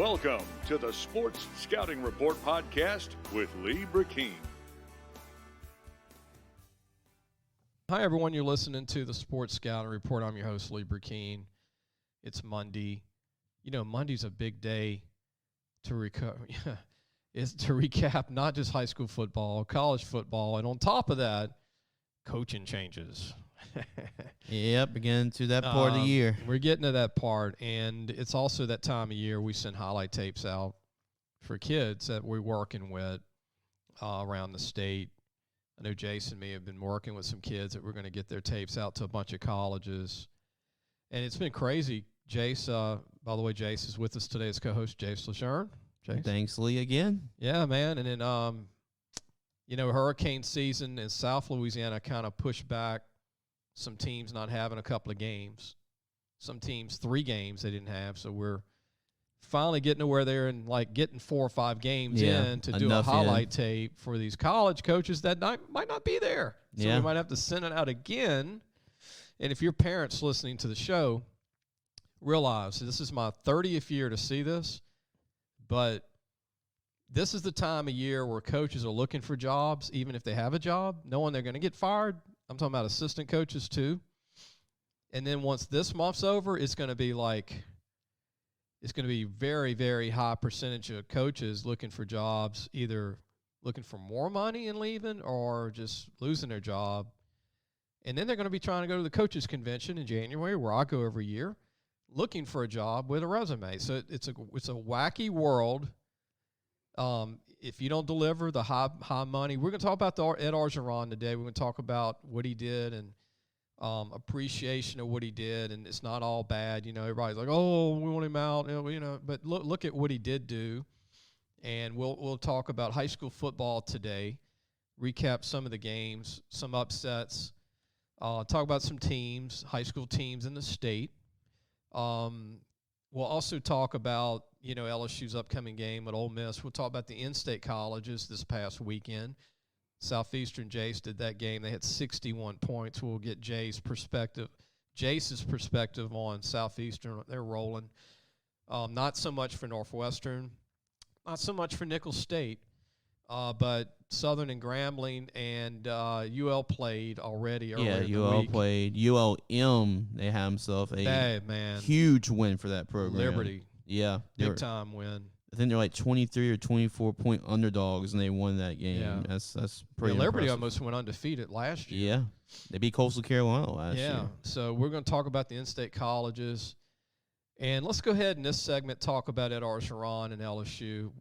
Welcome to the Sports Scouting Report podcast with Lee Brecheen. Hi, everyone. You're listening to the Sports Scouting Report. I'm your host, Lee Brecheen. It's Monday. You know, Monday's a big day to it's to recap not just high school football, college football, and on top of that, coaching changes. Yep, again to that part of the year. We're getting to that part, and it's also that time of year we send highlight tapes out for kids that we're working with around the state. I know Jace and me have been working with some kids that we're going to get their tapes out to a bunch of colleges, and it's been crazy. Jace, by the way, Jace is with us today as co-host, Jace LeJeune. Jace. Thanks, Lee, again. Yeah, man, and then, you know, hurricane season in South Louisiana kind of pushed back some teams not having a couple of games. Some teams 3 games they didn't have, so we're finally getting to where they're in, like, getting 4 or 5 games in to do a highlight tape for these college coaches that might not be there. So we might have to send it out again. And if your parents listening to the show, realize this is my 30th year to see this, but this is the time of year where coaches are looking for jobs, even if they have a job, knowing they're going to get fired. I'm talking about assistant coaches too. And then once this month's over, it's going to be very, very high percentage of coaches looking for jobs, either looking for more money and leaving or just losing their job. And then they're going to be trying to go to the coaches convention in January, where I go every year, looking for a job with a resume. So it's a wacky world. If you don't deliver the high money, we're going to talk about Ed Orgeron today. We're going to talk about what he did and appreciation of what he did, and it's not all bad. You know, everybody's like, "Oh, we want him out," you know. But look at what he did do, and we'll talk about high school football today. Recap some of the games, some upsets. Talk about some teams, high school teams in the state. We'll also talk about, you know, LSU's upcoming game at Ole Miss. We'll talk about the in-state colleges this past weekend. Southeastern Jace did that game. They had 61 points. We'll get Jace's perspective on Southeastern. They're rolling. Not so much for Northwestern, not so much for Nicholls State, but Southern and Grambling and UL played already earlier in the UL week. played. ULM, they had himself a huge win for that program. Liberty. Yeah. Big time win. I think they're like 23 or 24-point underdogs, and they won that game. Yeah. That's pretty Liberty impressive. almost went undefeated last year. Yeah. They beat Coastal Carolina last year. Yeah. So we're going to talk about the in-state colleges. And let's go ahead in this segment talk about Ed Orgeron and LSU.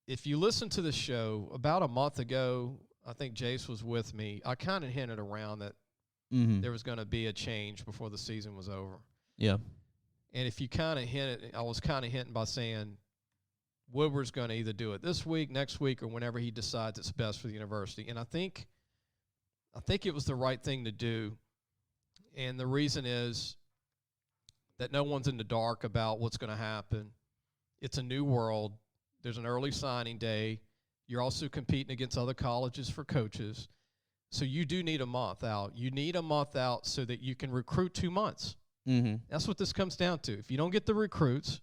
If you listen to the show, about a month ago, I think Jace was with me. I kind of hinted around that there was going to be a change before the season was over. Yeah. And if you kind of hinted, I was kind of hinting by saying Woodward's going to either do it this week, next week, or whenever he decides it's best for the university. And I think it was the right thing to do. And the reason is that no one's in the dark about what's going to happen. It's a new world. There's an early signing day. You're also competing against other colleges for coaches. So you do need a month out. You need a month out so that you can recruit 2 months. That's what this comes down to. If you don't get the recruits,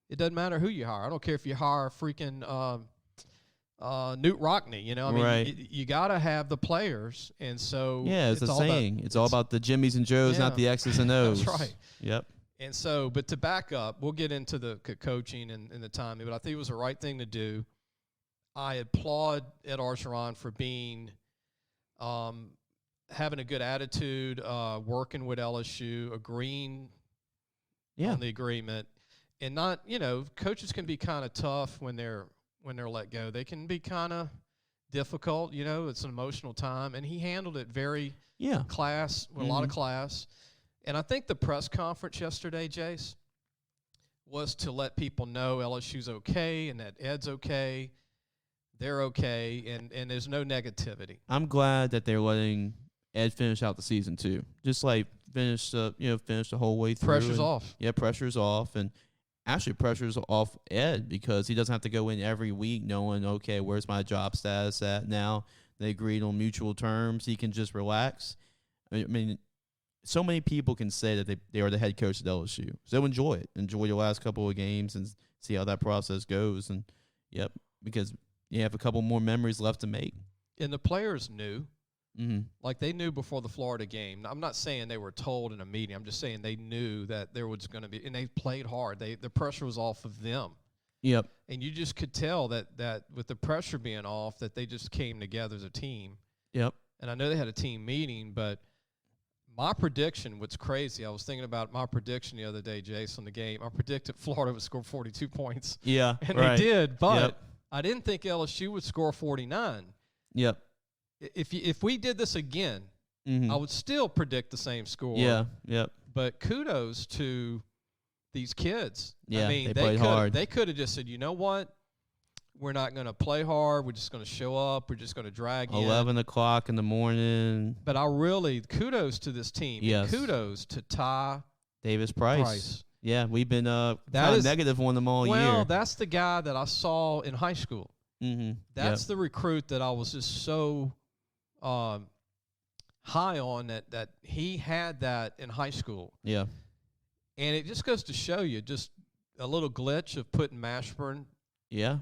it doesn't matter who you hire. I don't care if you hire freaking Newt Rockney. You know, I mean, right. You got to have the players. And so it's a saying. It's all about the Jimmies and Joes, not the X's and O's. That's right. Yep. And so, but to back up, we'll get into the coaching and the timing, but I think it was the right thing to do. I applaud Ed Orgeron for being, having a good attitude, working with LSU, agreeing on the agreement, and not, you know, coaches can be kind of tough when they're let go. They can be kind of difficult, you know. It's an emotional time, and he handled it very with a lot of class. And I think the press conference yesterday, Jace, was to let people know LSU's okay and that Ed's okay, they're okay, and there's no negativity. I'm glad that they're letting Ed finish out the season too. Just like finish the whole way through. Pressure's off. Yeah, pressure's off, and actually pressure's off Ed because he doesn't have to go in every week knowing, okay, where's my job status at now? They agreed on mutual terms. He can just relax. I mean, so many people can say that they are the head coach at LSU. So enjoy it. Enjoy your last couple of games and see how that process goes. And, because you have a couple more memories left to make. And the players knew. Mm-hmm. Like, they knew before the Florida game. I'm not saying they were told in a meeting. I'm just saying they knew that there was going to be – and they played hard. The pressure was off of them. Yep. And you just could tell that with the pressure being off, that they just came together as a team. Yep. And I know they had a team meeting, but my prediction, what's crazy, I was thinking about my prediction the other day, Jace, on the game. I predicted Florida would score 42 points. Yeah, and right. they did, but I didn't think LSU would score 49. Yep. If we did this again, I would still predict the same score. Yeah, yep. But kudos to these kids. Yeah, I mean, they played hard. They could have just said, you know what? We're not going to play hard. We're just going to show up. We're just going to drag 11 o'clock in the morning. But I really, kudos to this team. Yes. Kudos to Ty Davis Price. Yeah, we've been kind of negative on them all year. Well, that's the guy that I saw in high school. Mm-hmm. That's the recruit that I was just so high on that he had that in high school. Yeah. And it just goes to show you just a little glitch of putting Mashburn. Yeah.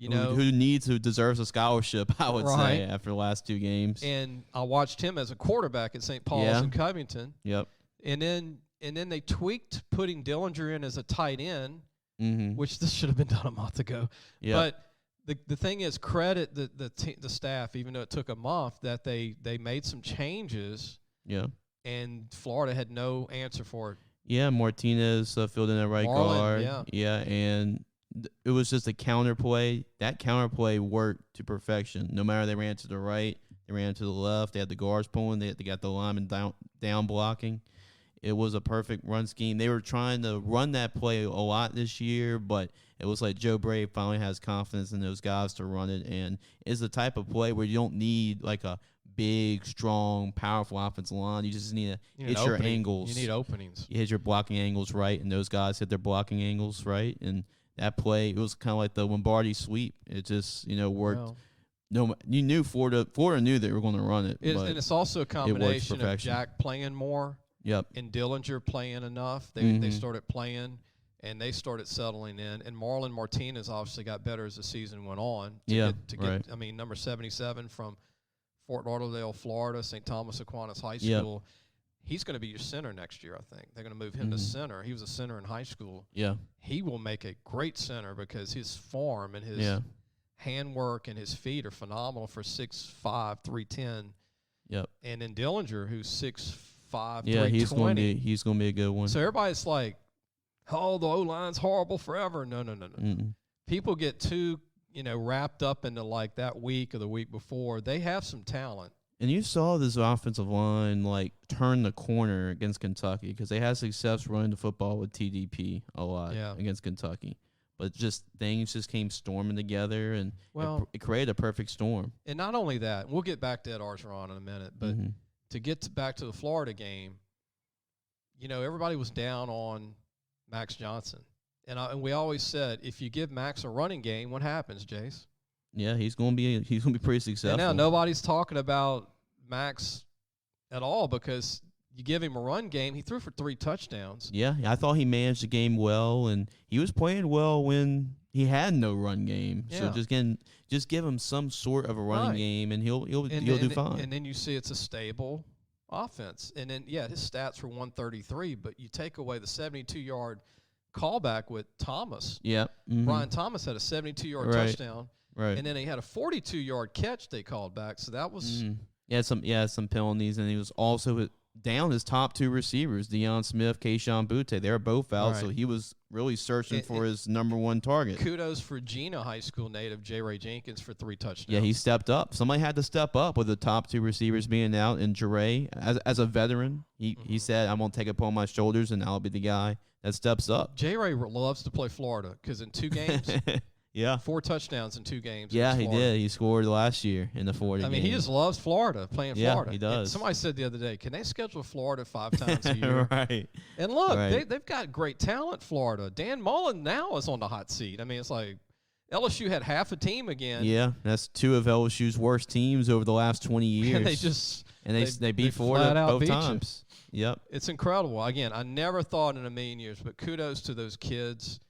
You know, who deserves a scholarship, I would say, after the last 2 games. And I watched him as a quarterback at St. Paul's in Covington. Yep. And then they tweaked putting Dillinger in as a tight end, which this should have been done a month ago. Yep. But the thing is, credit the staff, even though it took a month, that they made some changes. Yeah. And Florida had no answer for it. Yeah, Martinez filled in at right guard. Yeah, and it was just a counterplay. That counterplay worked to perfection. No matter they ran to the right, they ran to the left. They had the guards pulling. They got the linemen down blocking. It was a perfect run scheme. They were trying to run that play a lot this year, but it was like Joe Brady finally has confidence in those guys to run it. And it's the type of play where you don't need like a big, strong, powerful offensive line. You just need to hit your angles. You need openings. You hit your blocking angles right, and those guys hit their blocking angles right. And that play, it was kind of like the Lombardi sweep. It just, worked. Well, No, you knew Florida knew they were going to run it. And it's also a combination of Jack playing more. Yep. And Dillinger playing enough. They started playing, and they started settling in. And Marlon Martinez obviously got better as the season went on. I mean, number 77 from Fort Lauderdale, Florida, St. Thomas Aquinas High School. Yep. He's going to be your center next year, I think. They're going to move him to center. He was a center in high school. Yeah. He will make a great center because his form and his handwork and his feet are phenomenal for 6'5", 310. Yep. And then Dillinger, who's 6'5", 320. He's going to be a good one. So everybody's like, oh, the O-line's horrible forever. No. People get too, wrapped up into like that week or the week before. They have some talent. And you saw this offensive line, turn the corner against Kentucky because they had success running the football with TDP a lot against Kentucky. But things just came storming together, and it created a perfect storm. And not only that, we'll get back to Ed Orgeron in a minute, but to get back to the Florida game, everybody was down on Max Johnson. And we always said, if you give Max a running game, what happens, Jace? Yeah, he's gonna be pretty successful. And now nobody's talking about Max at all because you give him a run game. He threw for 3 touchdowns. Yeah, I thought he managed the game well, and he was playing well when he had no run game. Yeah. So just give him some sort of a running game, and he'll do fine. And then you see it's a stable offense. And then his stats were 133, but you take away the 72-yard callback with Thomas. Yeah, Brian Thomas had a 72-yard touchdown. Right. And then he had a 42-yard catch they called back. So that was some penalties, and he was also down his top 2 receivers, Deion Smith, Keyshawn Butte. They were both out, so he was really searching for his number 1 target. Kudos for Gina High School native J. Ray Jenkins for 3 touchdowns. Yeah, he stepped up. Somebody had to step up with the top 2 receivers being out, and Jere, as a veteran, he said, I'm going to take it upon my shoulders, and I'll be the guy that steps up. J. Ray loves to play Florida because in 2 games – 4 touchdowns in 2 games. Yeah, he did. He scored last year in the Florida game. I mean, he just loves Florida, playing Florida. Yeah, he does. And somebody said the other day, can they schedule Florida 5 times a year? Right. And look, they've got great talent, Florida. Dan Mullen now is on the hot seat. I mean, it's like LSU had half a team again. Yeah, that's 2 of LSU's worst teams over the last 20 years. And they beat Florida both times. Yep. It's incredible. Again, I never thought in a million years, but kudos to those kids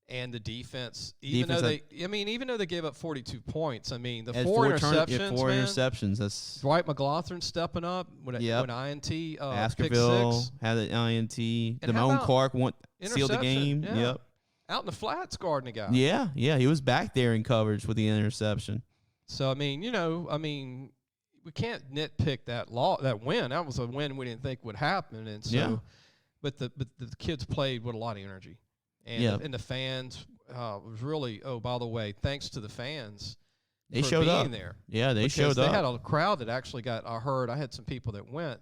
and the defense. Even though they gave up 42 points, I mean, the four interceptions, That's Dwight McLaughlin stepping up when INT Baskerville pick 6. had an INT. And Damone Clark sealed the game. Yeah. Yep. Out in the flats guarding a guy. Yeah, he was back there in coverage with the interception. So I mean, we can't nitpick that win. That was a win we didn't think would happen, and so, but the kids played with a lot of energy, and the fans was really. Oh, by the way, thanks to the fans, they for showed being up there. Yeah, they showed up. They had a crowd that actually got. I had some people that went.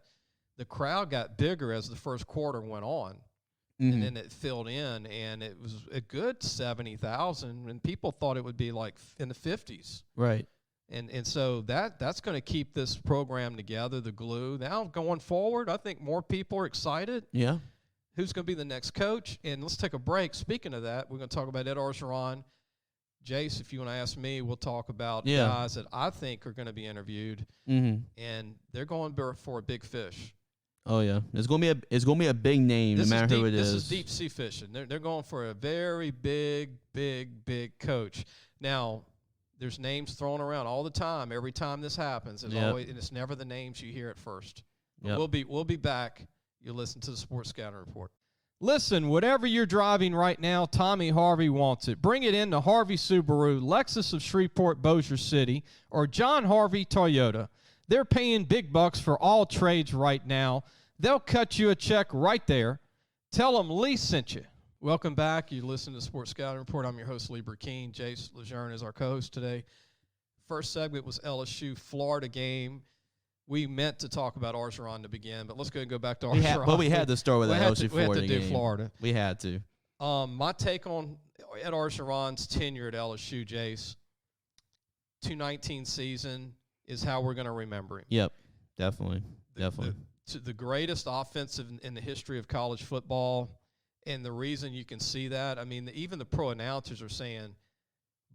The crowd got bigger as the first quarter went on. And then it filled in, and it was a good 70,000, and people thought it would be like in the 50s. Right. And so that's going to keep this program together, the glue. Now going forward, I think more people are excited. Yeah. Who's going to be the next coach? And let's take a break. Speaking of that, we're going to talk about Ed Orgeron. Jace, if you want to ask me, we'll talk about guys that I think are going to be interviewed, and they're going for a big fish. Oh yeah, it's gonna be a big name, no matter who it is. This is deep sea fishing. They're going for a very big coach. Now, there's names thrown around all the time. Every time this happens, there's always, and it's never the names you hear at first. We'll be back. You'll listen to the Sports Scouting Report. Listen, whatever you're driving right now, Tommy Harvey wants it. Bring it in to Harvey Subaru, Lexus of Shreveport, Bossier City, or John Harvey Toyota. They're paying big bucks for all trades right now. They'll cut you a check right there. Tell them Lee sent you. Welcome back. You listen to the Sports Scouting Report. I'm your host, Lee Brecheen. Jace LeJeune is our co-host today. First segment was LSU Florida game. We meant to talk about Orgeron to begin, but let's go back to Orgeron. We had to start with the LSU Florida game. We had to do Florida. We had to. My take on Ed Orgeron's tenure at LSU, Jace, 2019 season is how we're going to remember him. Yep, definitely. The greatest offensive in the history of college football, and the reason you can see that, I mean, even the pro announcers are saying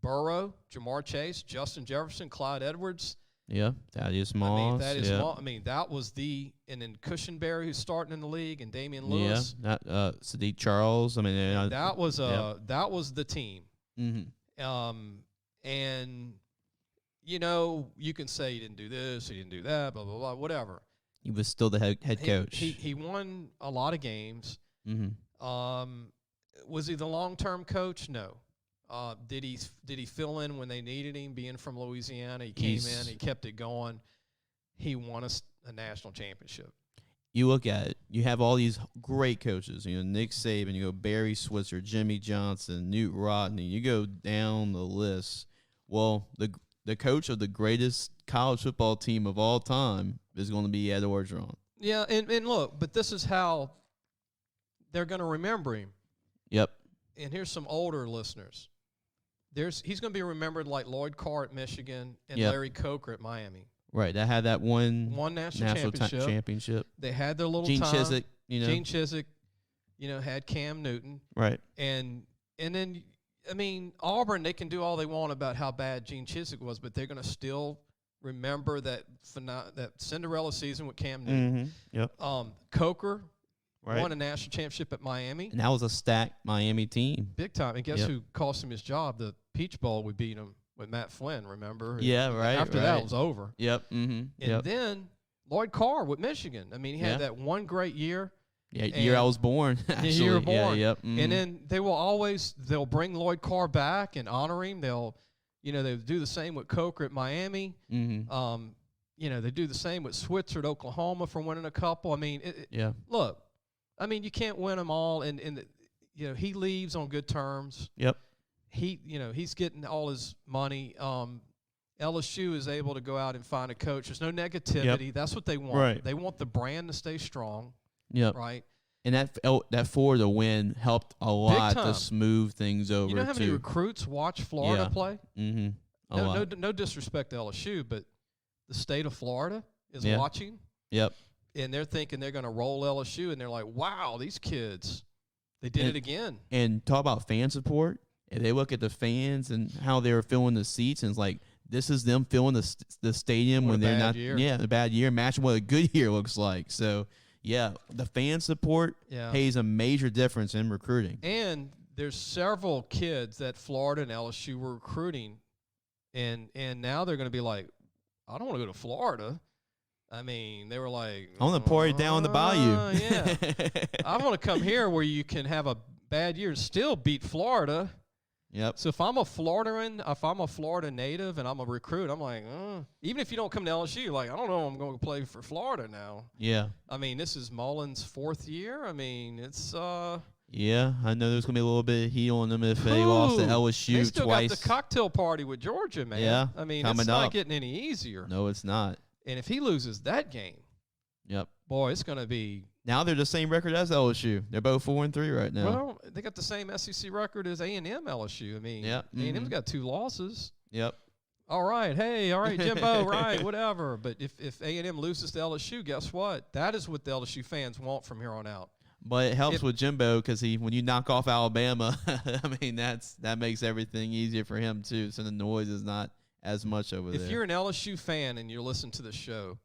Burrow, Jamar Chase, Justin Jefferson, Clyde Edwards. Yeah, Thaddeus Moss. I mean, that was and then Cushenberry, who's starting in the league, and Damian Lewis. Yeah, Sadiq Charles. I mean, that was the team. Mm-hmm. And you can say he didn't do this, he didn't do that, blah blah blah, whatever. He was still the head coach. He won a lot of games. Mm-hmm. Was he the long-term coach? No. Did he fill in when they needed him? Being from Louisiana, he came in, he kept it going. He won a national championship. You look at it. You have all these great coaches. Nick Saban. You go Barry Switzer, Jimmy Johnson, Newt Rodney. You go down the list. Well, the coach of the greatest college football team of all time is going to be Ed Orgeron. Yeah, and look, but this is how they're going to remember him. Yep. And here's some older listeners. He's going to be remembered like Lloyd Carr at Michigan and Larry Coker at Miami. Right. That had that one national championship. They had their little Gene time. Chizik, Gene Chizik, had Cam Newton. Right. And then, I mean, Auburn, they can do all they want about how bad Gene Chizik was, but they're going to still remember that Cinderella season with Cam Newton. Mm-hmm. Yep. Coker won a national championship at Miami. And that was a stacked Miami team. Big time. And guess who cost him his job? The Peach Bowl we beat him with Matt Flynn, remember? Yeah, right. After that, it was over. Yep. Mm-hmm. And then Lloyd Carr with Michigan. I mean, he had that one great year. Yeah, year I was born. Actually. The year you were born. Yeah, yep. Mm-hmm. And then they'll bring Lloyd Carr back and honor him. They'll do the same with Coker at Miami. Mm-hmm. They do the same with Switzer at Oklahoma for winning a couple. I mean, look, I mean, you can't win them all. And he leaves on good terms. Yep. He's getting all his money. LSU is able to go out and find a coach. There's no negativity. Yep. That's what they want. Right. They want the brand to stay strong. Yep. Right. And that Florida win helped a lot to smooth things over. You know how many recruits watch Florida play? Mm-hmm. No disrespect to LSU, but the state of Florida is watching. Yep. And they're thinking they're going to roll LSU, and they're like, wow, these kids, they did it again. And talk about fan support. If they look at the fans and how they were filling the seats, and it's like, this is them filling the stadium when they're not. Year. Yeah, a bad year, matching what a good year looks like. So, Yeah, the fan support pays a major difference in recruiting. And there's several kids that Florida and LSU were recruiting, and now they're going to be like, I don't want to go to Florida. I mean, they were like, I want to pour it down the bayou. Yeah. I want to come here where you can have a bad year and still beat Florida. Yep. So if I'm a Florida native and I'm a recruit, I'm like, even if you don't come to LSU, like, I don't know, I'm going to play for Florida now. Yeah. I mean, this is Mullen's 4th year. I mean, it's yeah, I know there's going to be a little bit of heat on them if they lost to LSU they still twice. got the cocktail party with Georgia, man. Yeah, I mean, coming it's not up. getting any easier. No, it's not. And if he loses that game, yep, boy, it's going to be. Now they're the same record as LSU. They're both 4-3 right now. Well, they got the same SEC record as A&M LSU. I mean, yep. A&M's got 2 losses. Yep. All right, Jimbo, right, whatever. But if A&M loses to LSU, guess what? That is what the LSU fans want from here on out. But it helps with Jimbo because when you knock off Alabama, I mean that makes everything easier for him too. So the noise is not as much over there. If you're an LSU fan and you're listening to the show,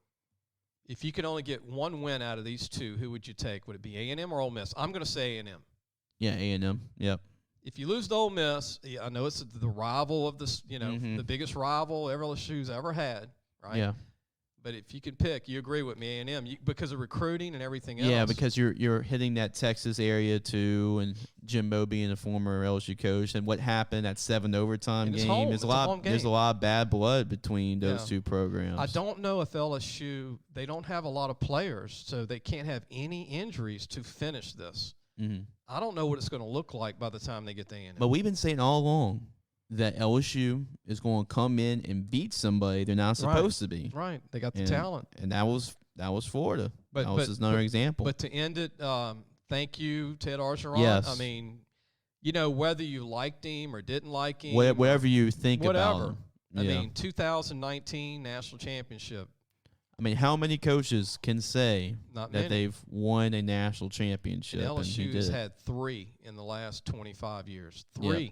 if you could only get one win out of these two, who would you take? Would it be A&M or Ole Miss? I'm going to say A&M. Yeah, A&M. Yep. If you lose to Ole Miss, I know it's the rival of this, the biggest rival LSU's ever had, right? Yeah. But if you can pick, you agree with me, A&M, because of recruiting and everything else. Yeah, because you're hitting that Texas area too, and Jimbo being a former LSU coach, and what happened at 7 overtime game. There's a lot of bad blood between those two programs. I don't know if LSU, they don't have a lot of players, so they can't have any injuries to finish this. Mm-hmm. I don't know what it's going to look like by the time they get to A&M. But we've been saying all along that LSU is going to come in and beat somebody they're not supposed to be. Right. They got the talent. And that was Florida. That was just another example. But to end it, thank you to Ed Orgeron. Yes. I mean, whether you liked him or didn't like him. Whatever you think about him. I mean, 2019 national championship. I mean, how many coaches can say Not that many. they've won a national championship? And LSU and has had 3 in the last 25 years. 3. Yeah.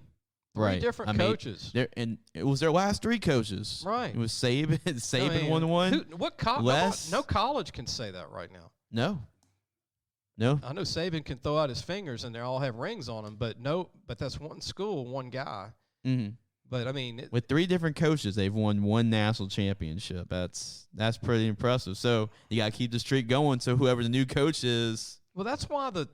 Right. Different coaches. And it was their last 3 coaches. Right. It was Saban won one. No college can say that right now. No. I know Saban can throw out his fingers and they all have rings on them, but that's one school, one guy. Mm-hmm. But I mean, with 3 different coaches, they've won 1 national championship. That's pretty impressive. So you got to keep the streak going. So whoever the new coach is. Well, that's why the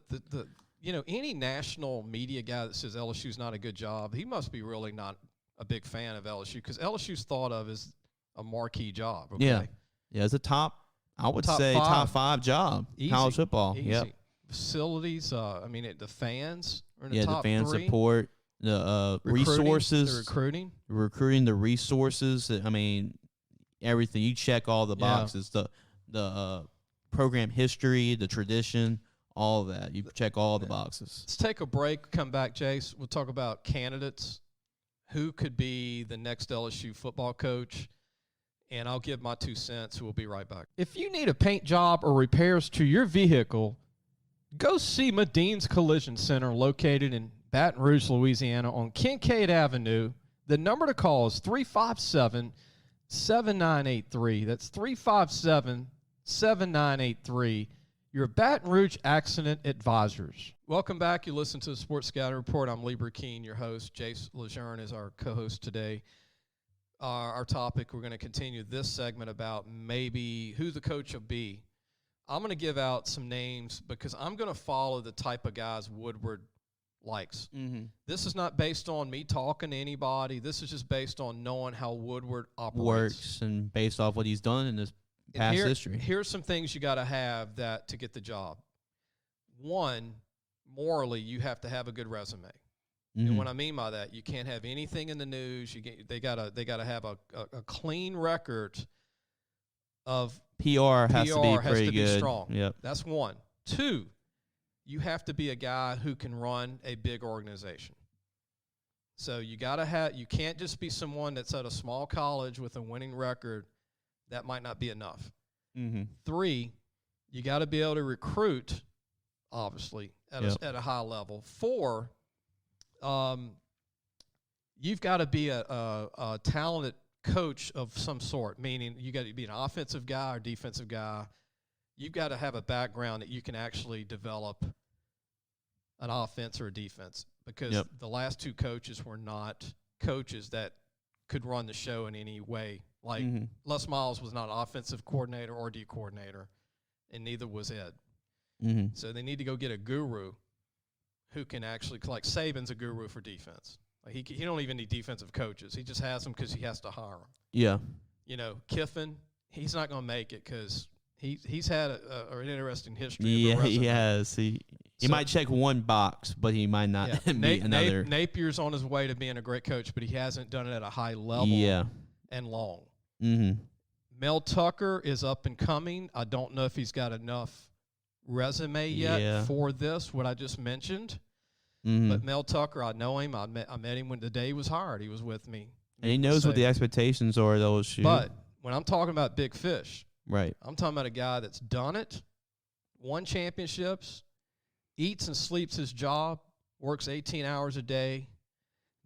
any national media guy that says LSU's not a good job, he must be really not a big fan of LSU because LSU's thought of as a marquee job. Okay? Yeah, it's a top 5 job. Easy. College football. Easy. Yep. Facilities. The fans are in the top the fan 3. support, the resources, the recruiting, the resources. I mean, everything. You check all the boxes. The program history, the tradition. All of that. You check all the boxes. Let's take a break. Come back, Jace. We'll talk about candidates. Who could be the next LSU football coach? And I'll give my 2 cents. We'll be right back. If you need a paint job or repairs to your vehicle, go see Madine's Collision Center located in Baton Rouge, Louisiana on Kincaid Avenue. The number to call is 357-7983. That's 357-7983. Your Baton Rouge Accident Advisors. Welcome back. You listen to the Sports Scouting Report. I'm Lee Brecheen, your host. Jace LeJeune is our co-host today. Our topic, we're going to continue this segment about maybe who the coach will be. I'm going to give out some names because I'm going to follow the type of guys Woodward likes. Mm-hmm. This is not based on me talking to anybody. This is just based on knowing how Woodward operates. Works and based off what he's done in his past history. Here's some things you got to have to get the job. One, morally, you have to have a good resume. Mm-hmm. And what I mean by that, you can't have anything in the news. They gotta have a clean record of PR has to be pretty good. Be strong. Yep. That's one. 2, you have to be a guy who can run a big organization. So you can't just be someone that's at a small college with a winning record. That might not be enough. Mm-hmm. 3, you got to be able to recruit, obviously, at a high level. 4, you've got to be a talented coach of some sort, meaning you got to be an offensive guy or defensive guy. you've got to have a background that you can actually develop an offense or a defense, because the last two coaches were not coaches that could run the show in any way. Like Les Miles was not an offensive coordinator or D coordinator, and neither was Ed. So they need to go get a guru who can actually, like Saban's a guru for defense. Like he don't even need defensive coaches. He just has them because he has to hire them. Yeah. You know, Kiffin, he's not going to make it because he's had an interesting history. Yeah, he has. He might check one box, but he might not meet another. Napier's on his way to being a great coach, but he hasn't done it at a high level and long. Mel Tucker is up and coming. I don't know if he's got enough resume yet for this, what I just mentioned. But Mel Tucker, I know him. I met him when the day he was hired. He was with me. And he knows what the expectations are at LSU. But when I'm talking about big fish, right, I'm talking about a guy that's done it, won championships, eats and sleeps his job, works 18 hours a day,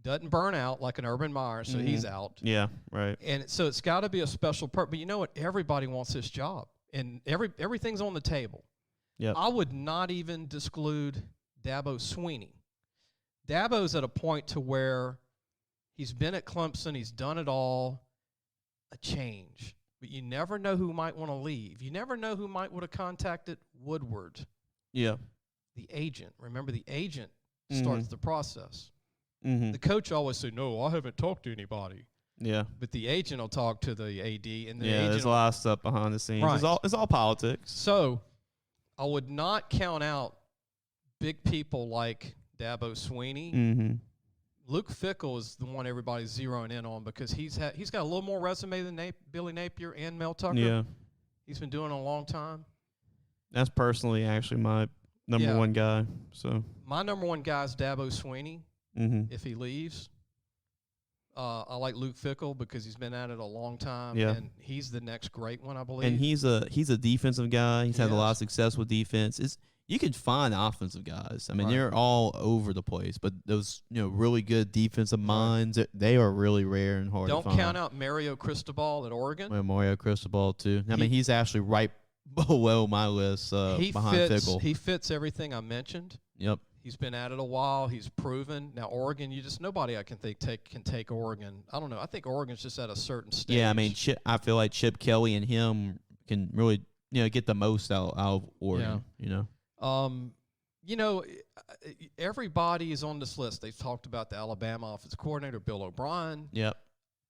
doesn't burn out like an Urban Meyer, so he's out. Yeah, right. And so it's got to be a special part. But you know what? Everybody wants this job, and everything's on the table. Yeah, I would not even exclude Dabo Swinney. Dabo's at a point to where he's been at Clemson, he's done it all, a change. But you never know who might want to leave. You never know who might would have contacted Woodward. Yeah. The agent. Remember, the agent starts the process. The coach always said, no, I haven't talked to anybody. Yeah. But the agent will talk to the AD. And the there's a lot of stuff behind the scenes. Right. It's all politics. So I would not count out big people like Dabo Swinney. Luke Fickell is the one everybody's zeroing in on because he's got a little more resume than Billy Napier and Mel Tucker. Yeah. He's been doing it a long time. That's personally actually my number one guy. So my number one guy is Dabo Swinney. If he leaves, I like Luke Fickell because he's been at it a long time. Yeah. And he's the next great one, I believe. And he's a defensive guy. He's had a lot of success with defense. You could find offensive guys. I mean, they're all over the place, but those really good defensive minds, they are really rare and hard to find. Don't count out Mario Cristobal at Oregon. Well, Mario Cristobal too. I mean, he's actually right below my list behind Fickell. He fits everything I mentioned. Yep. He's been at it a while. He's proven. Now Oregon, nobody I can think can take Oregon. I don't know. I think Oregon's just at a certain stage. Yeah, I mean, I feel like Chip Kelly and him can really get the most out of Oregon. Everybody is on this list. They've talked about the Alabama offensive coordinator, Bill O'Brien. Yep.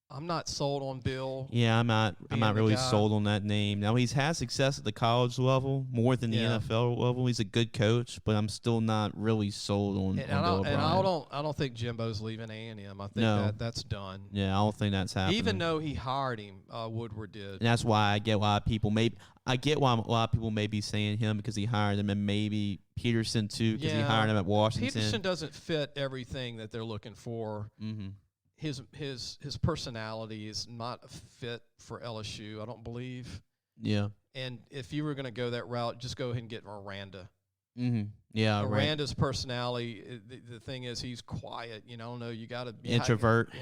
I'm not sold on Bill. Yeah, I'm not really sold on that name. Now, he's had success at the college level more than the NFL level. He's a good coach, but I'm still not really sold on Bill O'Brien. And I don't think Jimbo's leaving A&M. I think that's done. Yeah, I don't think that's happening. Even though he hired him, Woodward did. And that's why I get why a lot of people may be saying him because he hired him, and maybe Peterson too because he hired him at Washington. Peterson doesn't fit everything that they're looking for. His personality is not a fit for LSU, I don't believe. Yeah. And if you were going to go that route, just go ahead and get Miranda. Yeah, Miranda's personality, the thing is he's quiet. I don't know, you got to be introvert.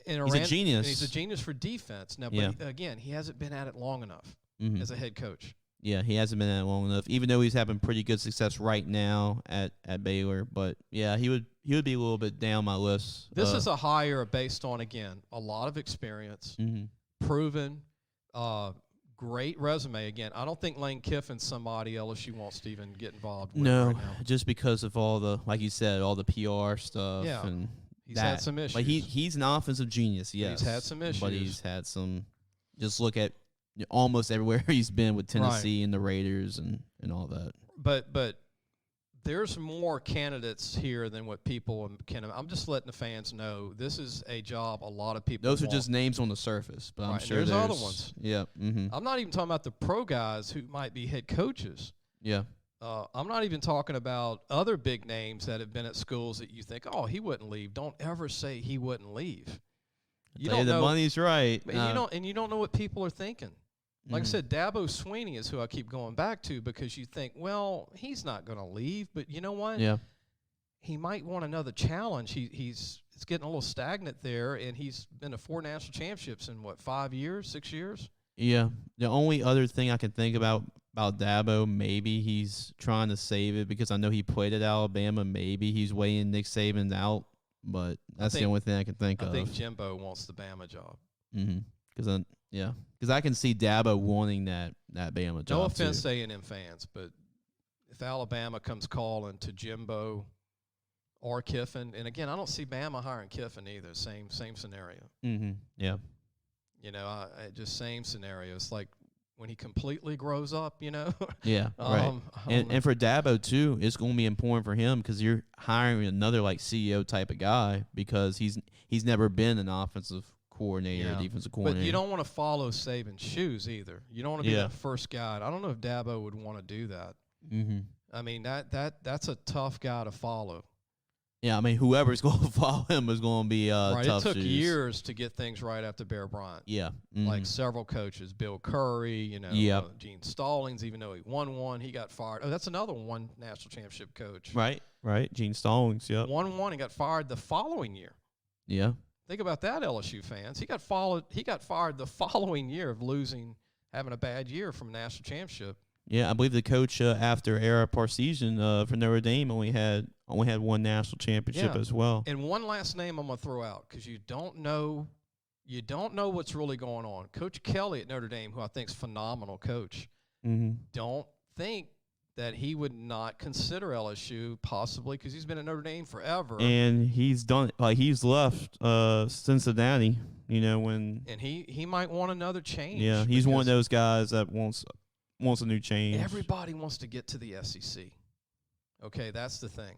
And he's a genius. And he's a genius for defense. Now, but again, he hasn't been at it long enough as a head coach. Yeah, he hasn't been at it long enough, even though he's having pretty good success right now at Baylor. But, yeah, he would be a little bit down my list. This is a hire based on, again, a lot of experience, proven, great resume. Again, I don't think Lane Kiffin's somebody LSU wants to even get involved with right now. Just because of all the, like you said, all the PR stuff. Yeah, and he's had some issues. Like he's an offensive genius, yes. He's had some issues. But he's had some, just look at almost everywhere he's been with Tennessee and the Raiders and all that. But there's more candidates here than what people can. I'm just letting the fans know this is a job a lot of people Those want. are just names on the surface, but I'm sure there's other ones. Yeah. I'm not even talking about the pro guys who might be head coaches. Yeah. I'm not even talking about other big names that have been at schools that you think, oh, he wouldn't leave. Don't ever say he wouldn't leave. You don't know. The money's right. And you don't know what people are thinking. Like I said, Dabo Swinney is who I keep going back to because you think, well, he's not going to leave. But you know what? Yeah. He might want another challenge. It's getting a little stagnant there, and he's been to 4 national championships in, 5 years, 6 years? Yeah. The only other thing I can think about about Dabo. Maybe he's trying to save it because I know he played at Alabama. Maybe he's weighing Nick Saban out, but that's the only thing I can think of. I think Jimbo wants the Bama job. Because I can see Dabo wanting that Bama job. No offense to A&M fans, but if Alabama comes calling to Jimbo or Kiffin, and again, I don't see Bama hiring Kiffin either. Same scenario. Yeah. Just same scenario. It's like when he completely grows up, Yeah, right. And for Dabo, too, it's going to be important for him because you're hiring another, CEO type of guy because he's never been an offensive coordinator, defensive coordinator. But you don't want to follow Saban's shoes either. You don't want to be that first guy. I don't know if Dabo would want to do that. I mean, that's a tough guy to follow. Yeah, I mean, whoever's going to follow him is going to be right. Tough It took shoes. Years to get things right after Bear Bryant. Yeah. Like several coaches, Bill Curry, Gene Stallings, even though he won one, he got fired. Oh, that's another one national championship coach. Right. Gene Stallings, yep. Won one and got fired the following year. Yeah. Think about that, LSU fans. He got fired the following year of having a bad year from a national championship. Yeah, I believe the coach after Era Parseghian for Notre Dame only had one national championship as well. And one last name I'm gonna throw out because you don't know what's really going on. Coach Kelly at Notre Dame, who I think is a phenomenal coach, don't think that he would not consider LSU possibly because he's been at Notre Dame forever. And he's done he's left Cincinnati, when and he might want another change. Yeah, he's one of those guys that wants a new change. Everybody wants to get to the SEC. Okay, that's the thing.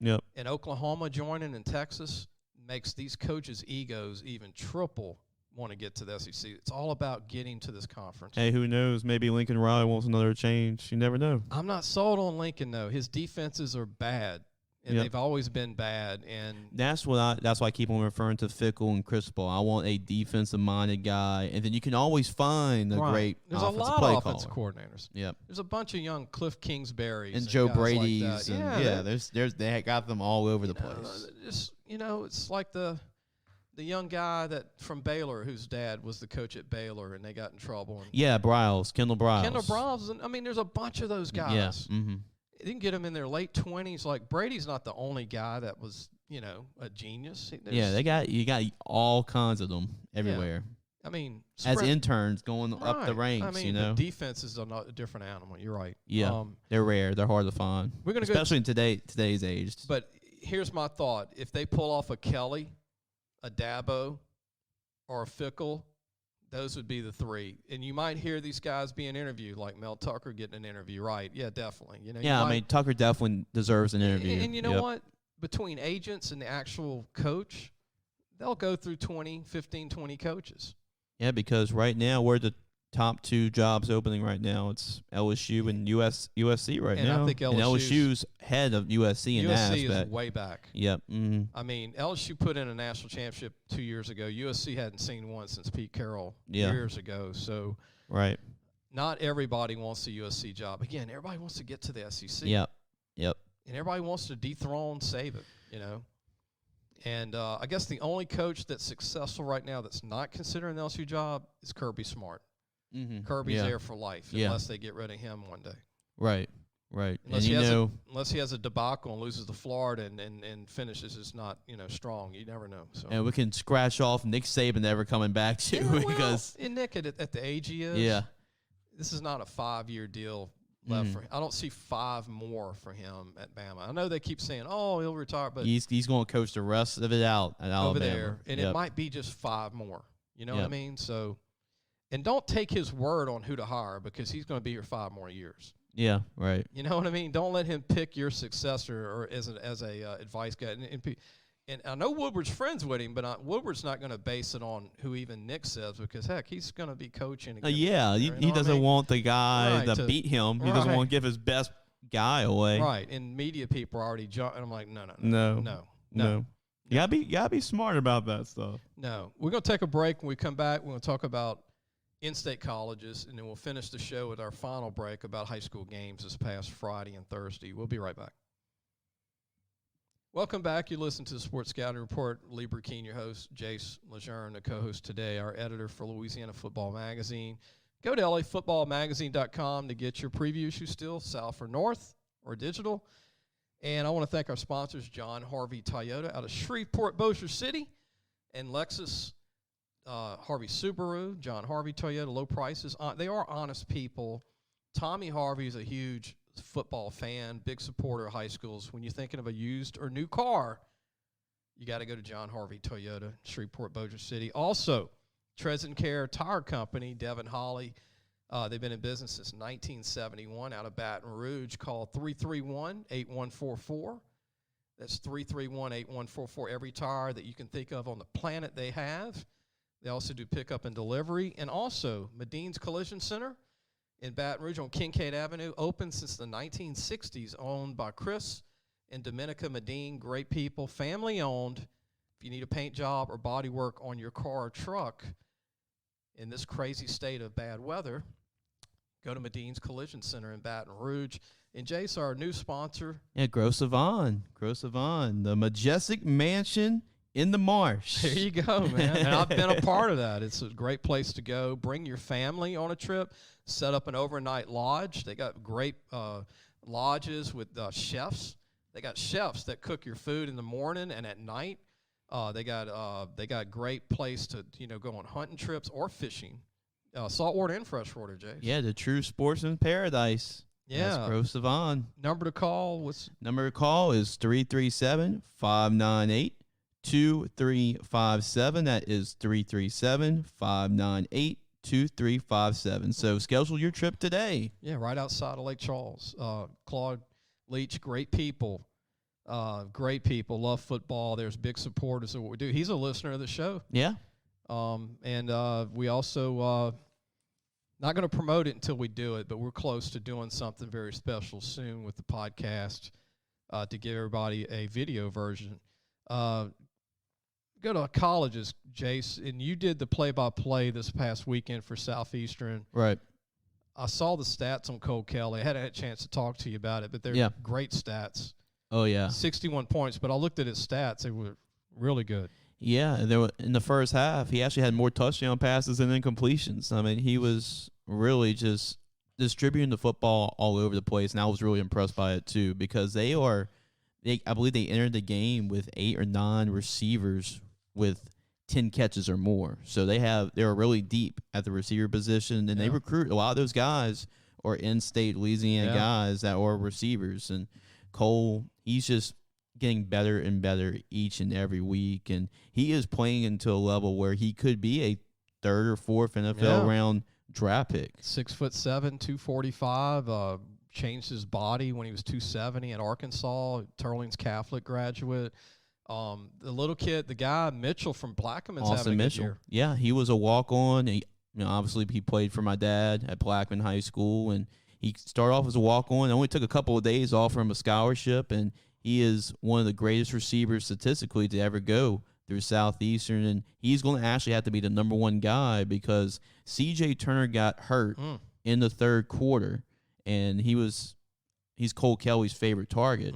Yep. And Oklahoma joining in Texas makes these coaches' egos even triple want to get to the SEC. It's all about getting to this conference. Hey, who knows? Maybe Lincoln Riley wants another change. You never know. I'm not sold on Lincoln, though. His defenses are bad, and they've always been bad. And that's why I keep on referring to Fickle and Cristobal. I want a defensive-minded guy, and then you can always find a great There's offensive a lot play of offensive caller. coordinators. Yep. There's a bunch of young Cliff Kingsbury's and Joe guys Brady's. like there's they got them all over the place. It's like the young guy from Baylor whose dad was the coach at Baylor, and they got in trouble. Yeah, Kendall Briles. Kendall Briles. I mean, there's a bunch of those guys. Yeah. You can get them in their late 20s. Like Brady's not the only guy that was, a genius. You got all kinds of them everywhere. Yeah. I mean, as interns going up the ranks, I mean, the defense is a different animal. You're right. Yeah, they're rare. They're hard to find. We're gonna especially in today's age. But here's my thought: if they pull off a Kelly, a Dabo, or a Fickle, those would be the three. And you might hear these guys being interviewed, like Mel Tucker getting an interview, right? Yeah, definitely. I mean, Tucker definitely deserves an interview. And you know what? Between agents and the actual coach, they'll go through 20 coaches. Yeah, because right now we're the top two jobs opening right now. It's LSU and USC right now. I think LSU's head of USC in that aspect. USC is way back. Yep. I mean, LSU put in a national championship 2 years ago. USC hadn't seen one since Pete Carroll years ago. So not everybody wants the USC job. Again, everybody wants to get to the SEC. Yep. And everybody wants to dethrone Saban, And I guess the only coach that's successful right now that's not considering the LSU job is Kirby Smart. Kirby's there for life unless they get rid of him one day. Right. Unless he has a debacle and loses to Florida and finishes is not strong. You never know. So. And we can scratch off Nick Saban ever coming back too because and Nick at the age he is. This is not a 5-year deal left for him. I don't see 5 more for him at Bama. I know they keep saying, "Oh, he'll retire," but he's going to coach the rest of it out at Alabama. Over there, and it might be just 5 more. You know what I mean? So. And don't take his word on who to hire because he's going to be here 5 more years. Yeah, right. You know what I mean? Don't let him pick your successor or as a advice guy. And I know Woodward's friends with him, but Woodward's not going to base it on who even Nick says because, heck, he's going to be coaching again. He doesn't want the guy to beat him. He doesn't want to give his best guy away. Right, and media people are already jumping. I'm like, no. You gotta be smart about that stuff. No. We're going to take a break. When we come back, we're going to talk about in-state colleges, and then we'll finish the show with our final break about high school games this past Friday and Thursday. We'll be right back. Welcome back. You listen to the Sports Scouting Report. Lee Brecheen, your host. Jace LeJeune, the co-host today, our editor for Louisiana Football Magazine. Go to LAFootballMagazine.com to get your preview issue still, South or North or digital. And I want to thank our sponsors, John Harvey Toyota out of Shreveport, Bossier City, and Lexus, Harvey Subaru, John Harvey Toyota, low prices. They are honest people. Tommy Harvey is a huge football fan, big supporter of high schools. When you're thinking of a used or new car, you got to go to John Harvey Toyota, Shreveport, Bossier City. Also, Treads and Care Tire Company, Devin Holly. They've been in business since 1971 out of Baton Rouge. Call 331-8144. That's 331-8144. Every tire that you can think of on the planet they have. They also do pickup and delivery. And also, Medine's Collision Center in Baton Rouge on Kincaid Avenue, open since the 1960s, owned by Chris and Dominica Medine. Great people, family owned. If you need a paint job or body work on your car or truck in this crazy state of bad weather, go to Medine's Collision Center in Baton Rouge. And Jace, our new sponsor. Yeah, Gross Avon, the majestic mansion in the marsh. There you go, man. And I've been a part of that. It's a great place to go. Bring your family on a trip. Set up an overnight lodge. They got great lodges with chefs. They got chefs that cook your food in the morning and at night. They got great place to go on hunting trips or fishing, saltwater and freshwater, Jay. Yeah, the true sportsman paradise. Yeah, that's Gross Avon. Number to call is 337-598-2357. That is 337-598-2357. So schedule your trip today. Yeah, right outside of Lake Charles. Claude Leach, great people. Love football. There's big supporters of what we do. He's a listener of the show. Yeah. And we also not going to promote it until we do it, but we're close to doing something very special soon with the podcast to give everybody a video version. Go to colleges, Jace, and you did the play-by-play this past weekend for Southeastern. Right. I saw the stats on Cole Kelly. I hadn't had a chance to talk to you about it, but they're great stats. Oh, yeah. 61 points, but I looked at his stats. They were really good. Yeah, in the first half, he actually had more touchdown passes than incompletions. I mean, he was really just distributing the football all over the place, and I was really impressed by it too, because I believe they entered the game with 8 or 9 receivers with 10 catches or more. So they're really deep at the receiver position, and they recruit a lot of those guys or in-state Louisiana guys that are receivers. And Cole, he's just getting better and better each and every week, and he is playing into a level where he could be a 3rd or 4th NFL round draft pick. 6'7", 245. Changed his body when he was 270 at Arkansas. Turling's Catholic graduate. The little kid, the guy Mitchell from Blackman's having a good year. Yeah, he was a walk-on. Obviously he played for my dad at Blackman High School, and he started off as a walk-on. It only took a couple of days off from a scholarship, and he is one of the greatest receivers statistically to ever go through Southeastern, and he's going to actually have to be the number 1 guy because C.J. Turner got hurt in the 3rd quarter, and he's Cole Kelly's favorite target,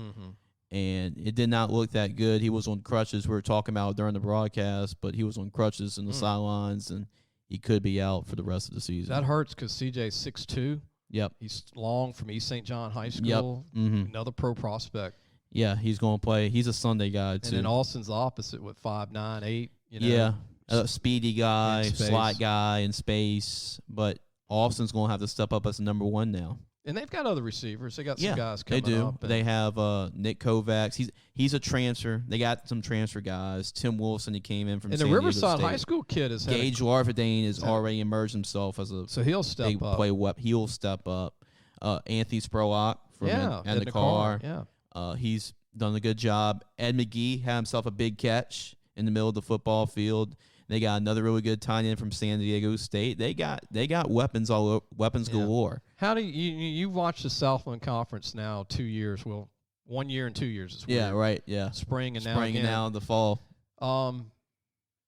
and it did not look that good. He was on crutches. We were talking about during the broadcast, but he was on crutches in the sidelines, and he could be out for the rest of the season. That hurts because C.J.'s 6'2". Yep. He's long from East St. John High School. Yep. Mm-hmm. Another pro prospect. Yeah, he's going to play. He's a Sunday guy, too. And then Austin's the opposite with 5'9", 8. Yeah, a speedy guy, slot guy in space. But Austin's going to have to step up as the number 1 now. And they've got other receivers. They got some guys coming they do. up. They have Nick Kovacs. He's a transfer. They got some transfer guys. Tim Wilson, he came in from San Diego Diego Riverside State. High School kid is Gage Larfadane has already emerged himself as a so he'll step big up. He'll step up. Anthony Spurlock from Ed the car. Yeah. He's done a good job. Ed McGee had himself a big catch in the middle of the football field. They got another really good tight end from San Diego State. They got weapons galore. How do you watch the Southland Conference now 2 years? Well, 1 year and 2 years is weird. Yeah, right. Yeah, spring and now the fall.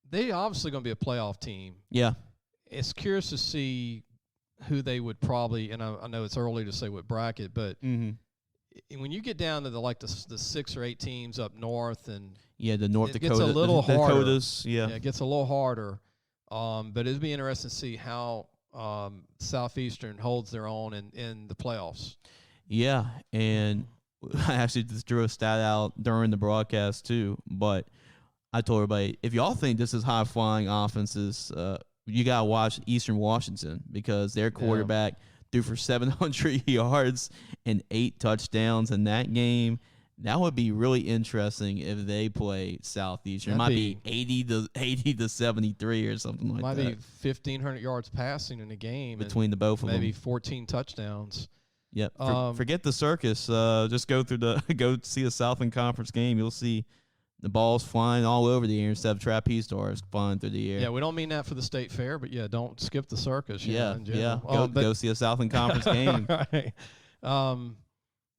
They obviously going to be a playoff team. Yeah, it's curious to see who they would probably. And I know it's early to say what bracket, but when you get down to the 6 or 8 teams up north and the North Dakota, gets a little harder. Dakotas, it gets a little harder. But it'd be interesting to see how Southeastern holds their own in the playoffs. Yeah, and I actually just drew a stat out during the broadcast too. But I told everybody, if y'all think this is high flying offenses, you gotta watch Eastern Washington because their quarterback threw for 700 yards and 8 touchdowns in that game. That would be really interesting if they play Southeastern. It might be 80 to 73 or something like that. Might be 1,500 yards passing in a game between the both of them. Maybe 14 touchdowns. Yep. Forget the circus. Just go see a Southland Conference game. You'll see the balls flying all over the air instead of trapeze stars flying through the air. Yeah, we don't mean that for the state fair, but don't skip the circus. Go see a Southland Conference game. Right.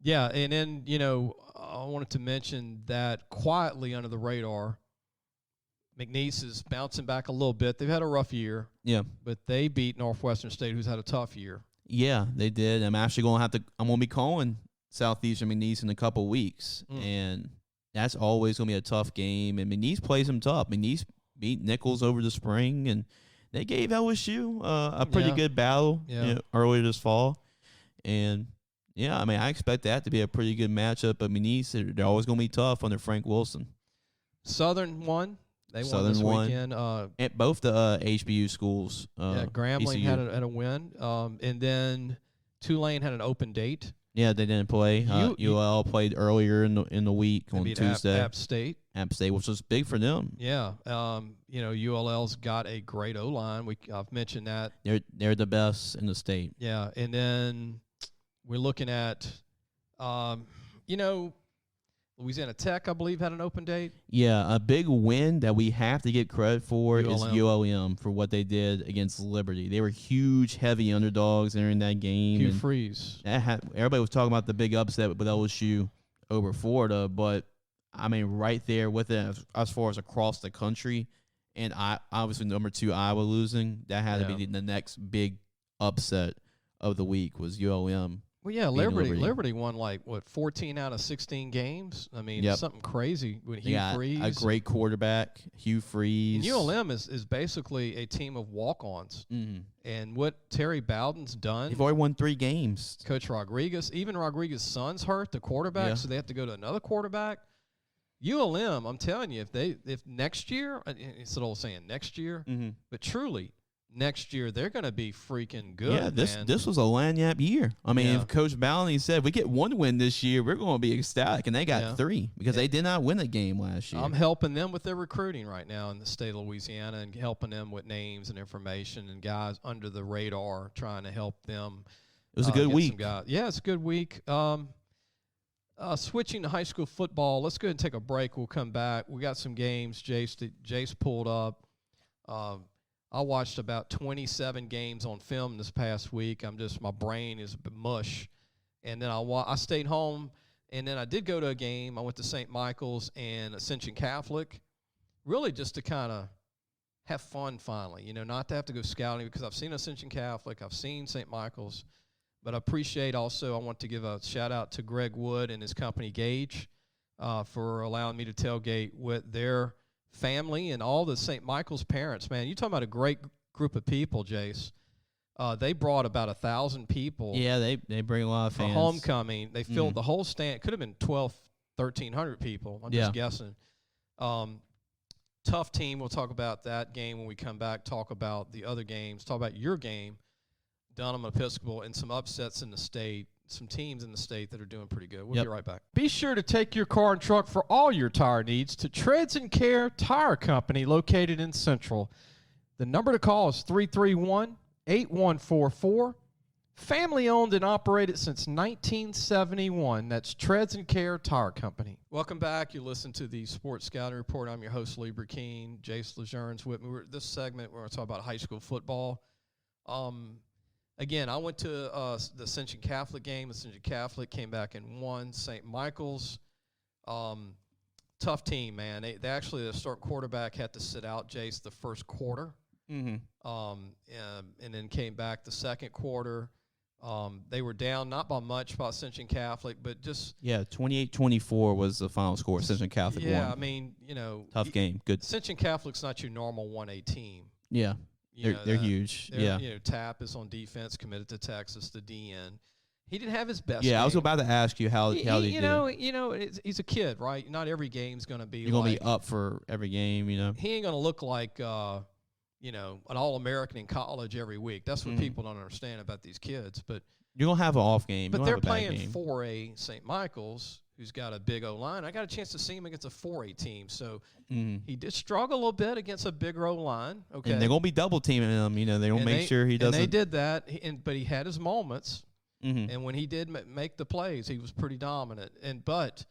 Yeah, and then, I wanted to mention that quietly under the radar, McNeese is bouncing back a little bit. They've had a rough year. Yeah. But they beat Northwestern State, who's had a tough year. Yeah, they did. I'm actually going to be calling Southeastern McNeese in a couple weeks. And that's always going to be a tough game. And McNeese plays them tough. McNeese beat Nichols over the spring, and they gave LSU a pretty good battle earlier this fall. And yeah, I expect that to be a pretty good matchup. But McNeese, they're always going to be tough under Frank Wilson. Southern won. They Southern won this won. Weekend. At both the HBU schools. Grambling had a win. And then Tulane had an open date. Yeah, they didn't play. UL played earlier in the week on Tuesday. App State, which was big for them. Yeah. ULL's got a great O-line. I've mentioned that. They're the best in the state. Yeah, and then we're looking at, Louisiana Tech, I believe, had an open date. Yeah, a big win that we have to get credit for is ULM for what they did against Liberty. They were huge, heavy underdogs entering that game. Hugh Freeze. Everybody was talking about the big upset with LSU over Florida, but, right there with it as far as across the country, and obviously number 2 Iowa losing, that had to be the next big upset of the week was ULM. Well, yeah, Liberty won 14 out of 16 games. Something crazy with Hugh Freeze. A great quarterback, Hugh Freeze. And ULM is basically a team of walk-ons. Mm-hmm. And what Terry Bowden's done. They've already won 3 games. Coach Rodriguez, even Rodriguez's son's hurt, the quarterback, so they have to go to another quarterback. ULM, I'm telling you, if next year, it's an old saying, next year, but truly, next year they're going to be freaking good. Yeah, this was a lanyap year. If Coach Ballany said we get 1 win this year, we're going to be ecstatic, and they got 3 because they did not win a game last year. I'm helping them with their recruiting right now in the state of Louisiana and helping them with names and information and guys under the radar, trying to help them. It was a good week. Yeah, it's a good week. Switching to high school football, let's go ahead and take a break. We'll come back. We got some games Jace pulled up. I watched about 27 games on film this past week. My brain is mush. And then I stayed home, and then I did go to a game. I went to St. Michael's and Ascension Catholic, really just to kind of have fun finally, not to have to go scouting because I've seen Ascension Catholic, I've seen St. Michael's. But I appreciate also, I want to give a shout-out to Greg Wood and his company Gage for allowing me to tailgate with their family and all the St. Michael's parents. Man, you're talking about a great group of people, Jace. They brought about 1,000 people. Yeah, they bring a lot of fans. For homecoming. They filled the whole stand. It could have been 1,300 people. I'm just guessing. Tough team. We'll talk about that game when we come back, talk about the other games, talk about your game, Dunham Episcopal, and some upsets in the state, some teams in the state that are doing pretty good. We'll be right back. Be sure to take your car and truck for all your tire needs to Treads and Care Tire Company located in Central. The number to call is 331-8144. Family owned and operated since 1971. That's Treads and Care Tire Company. Welcome back. You listen to the Sports Scouting Report. I'm your host, Lee Brecheen. Jace LeJeune's with me. This segment, we're going to talk about high school football. Again, I went to the Ascension Catholic game. Ascension Catholic came back and won. St. Michael's, tough team, man. They actually, the starting quarterback had to sit out, Jace, the first quarter. And then came back the second quarter. They were down, not by much by Ascension Catholic, but just... Yeah, 28-24 was the final score. Ascension Catholic won. Yeah, I mean, tough game. Good. Ascension Catholic's not your normal 1A team. Yeah. They're huge. Yeah. Tapp is on defense, committed to Texas, the DN. He didn't have his best. Yeah, game. I was about to ask you how he did. He's a kid, right? Not every game's going to be. You're going to be up for every game, He ain't going to look like, an All-American in college every week. That's what people don't understand about these kids. But you're going to have an off game. But they're playing 4A St. Michael's, who's got a big O-line. I got a chance to see him against a 4A team. So he did struggle a little bit against a bigger O-line. Okay. And they're going to be double teaming him. They're going to make sure he doesn't. And they did that, but he had his moments. And when he did make the plays, he was pretty dominant. But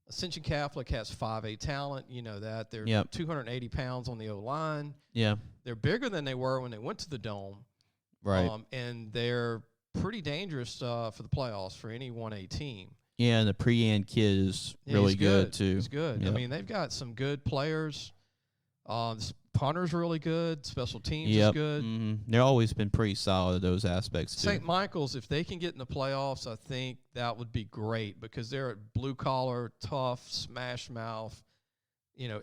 Ascension Catholic has 5A talent. You know that. They're 280 pounds on the O-line. Yeah. They're bigger than they were when they went to the Dome. Right. And they're pretty dangerous for the playoffs for any 1A team. Yeah, and the Brecheen kid is really good, too. He's good. Yep. I mean, they've got some good players. This punter's really good. Special teams is good. They've always been pretty solid at those aspects, too. St. Michael's, if they can get in the playoffs, I think that would be great because they're blue-collar, tough, smash-mouth.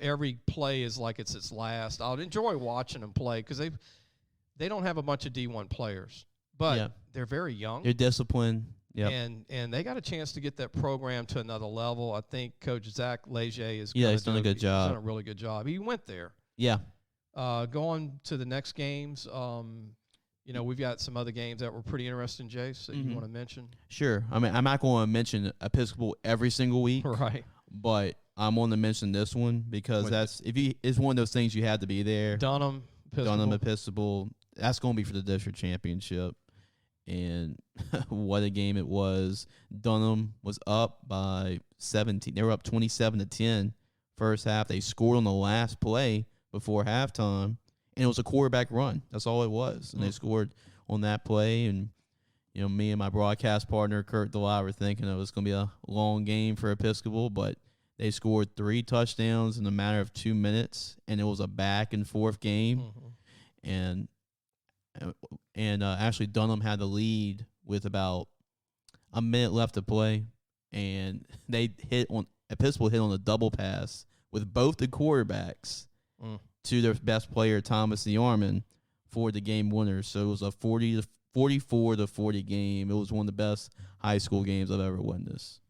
Every play is like it's its last. I'd enjoy watching them play because they don't have a bunch of D1 players, but they're very young. They're disciplined. Yep. And they got a chance to get that program to another level. I think Coach Jace LeJeune is he's done a good job. He's done a really good job. He went there. Yeah. Going to the next games, we've got some other games that were pretty interesting, Jace, that you want to mention. Sure. I mean, I'm not going to mention Episcopal every single week. Right. But I'm going to mention this one because it's one of those things you had to be there. Dunham Episcopal. That's going to be for the district championship. And what a game it was. Dunham was up by 17. They were up 27-10 first half. They scored on the last play before halftime, and it was a quarterback run. That's all it was. And they scored on that play. And, me and my broadcast partner, Kurt DeLay, were thinking it was going to be a long game for Episcopal, but they scored 3 touchdowns in a matter of 2 minutes, and it was a back-and-forth game. And actually Dunham had the lead with about a minute left to play, and Episcopal hit on a double pass with both the quarterbacks to their best player, Thomas the Armin, for the game winner. So it was a 44-40 game. It was one of the best high school games I've ever witnessed.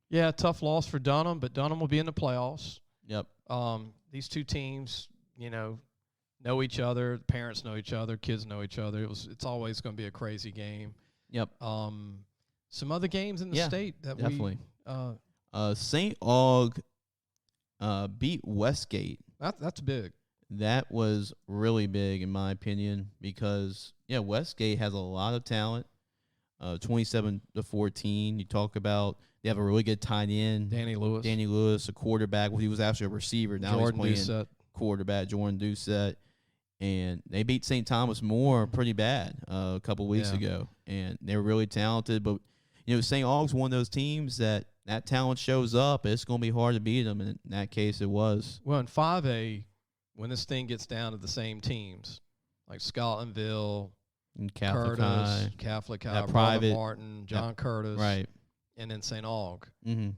Yeah, tough loss for Dunham, but Dunham will be in the playoffs. Yep. These two teams, know each other. Parents know each other. Kids know each other. It's always going to be a crazy game. Yep. Some other games in the state that definitely. St. Aug beat Westgate. That's big. That was really big in my opinion because Westgate has a lot of talent. 27-14. You talk about they have a really good tight end, Danny Lewis, a quarterback. Well, he was actually a receiver. Now Jordan he's playing quarterback, Jordan Doucette. And they beat St. Thomas More pretty bad a couple weeks ago. And they were really talented. But, St. Aug's one of those teams that talent shows up. It's going to be hard to beat them. And in that case, it was. Well, in 5A, when this thing gets down to the same teams, like Scotlandville, and Catholic High, Brother Martin, John Curtis, right, and then St. Aug.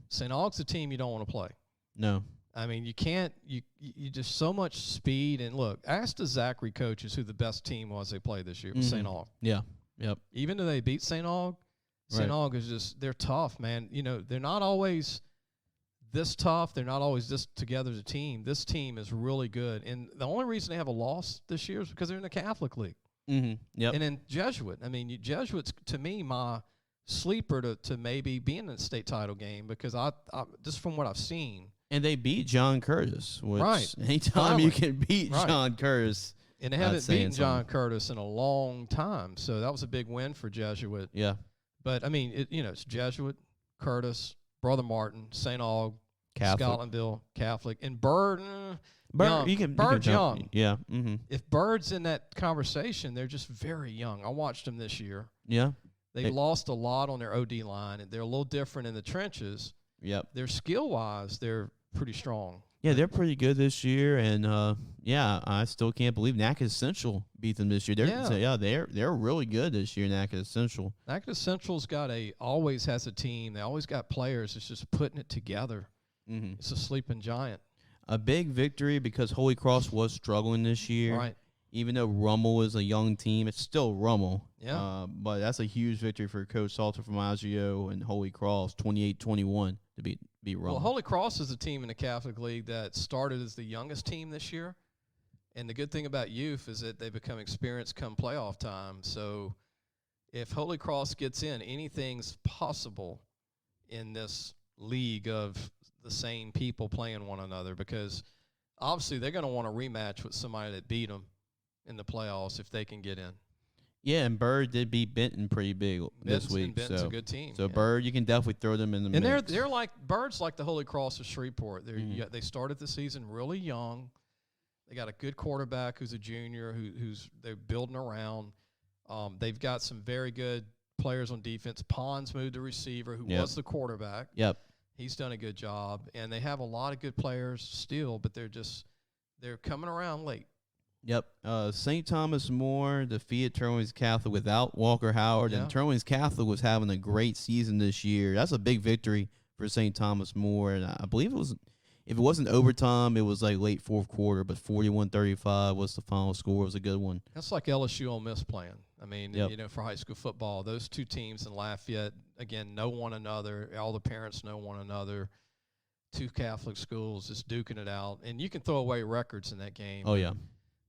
St. Aug's a team you don't want to play. No. I mean, you can't. You just so much speed. And look, ask the Zachary coaches who the best team was they played this year. St. Aug. Yeah. Yep. Even though they beat St. Aug, St. Aug is they're tough, man. They're not always this tough. They're not always this together as a team. This team is really good. And the only reason they have a loss this year is because they're in the Catholic League. Yep. And then Jesuit. I mean, Jesuit's to me my sleeper to maybe be in the state title game because I just from what I've seen. And they beat John Curtis. Which anytime Finally. you can beat John Curtis. And they haven't beaten John Curtis in a long time. So that was a big win for Jesuit. Yeah. But, I mean, it's Jesuit, Curtis, Brother Martin, St. Aug, Catholic. Scotlandville, Catholic, and Byrd. Bird's young. Yeah. If Bird's in that conversation, they're just very young. I watched them this year. Yeah. They lost a lot on their OD line, and they're a little different in the trenches. Yep. They're skill-wise, they're pretty strong. Yeah, they're pretty good this year, and I still can't believe Natchez Central beat them this year. They're really good this year. Natchez Central. Natchez Central's always has a team. They always got players. It's just putting it together. It's a sleeping giant. A big victory because Holy Cross was struggling this year. Right. Even though Rummel is a young team, it's still Rummel. Yeah. But that's a huge victory for Coach Salter from Maggio and Holy Cross, 28-21 to beat Rummel. Well, Holy Cross is a team in the Catholic League that started as the youngest team this year. And the good thing about youth is that they become experienced come playoff time. So if Holy Cross gets in, anything's possible in this league of the same people playing one another, because obviously they're going to want a rematch with somebody that beat them in the playoffs if they can get in. Yeah, and Bird did beat Benton pretty big this week. And Benton's a good team. So Bird, you can definitely throw them in the mix. And they're like Bird's like the Holy Cross of Shreveport. They started the season really young. They got a good quarterback who's a junior who's they're building around. They've got some very good players on defense. Pons moved the receiver who was the quarterback. Yep. He's done a good job. And they have a lot of good players still, but they're coming around late. Yep. St. Thomas More defeated Turlings Catholic without Walker Howard, and Turlings Catholic was having a great season this year. That's a big victory for St. Thomas More, and I believe if it wasn't overtime, it was like late fourth quarter, but 41-35 was the final score. It was a good one. That's like LSU Ole Miss playing. I mean, for high school football, those two teams in Lafayette, again, know one another. All the parents know one another. Two Catholic schools just duking it out. And you can throw away records in that game. Oh, yeah.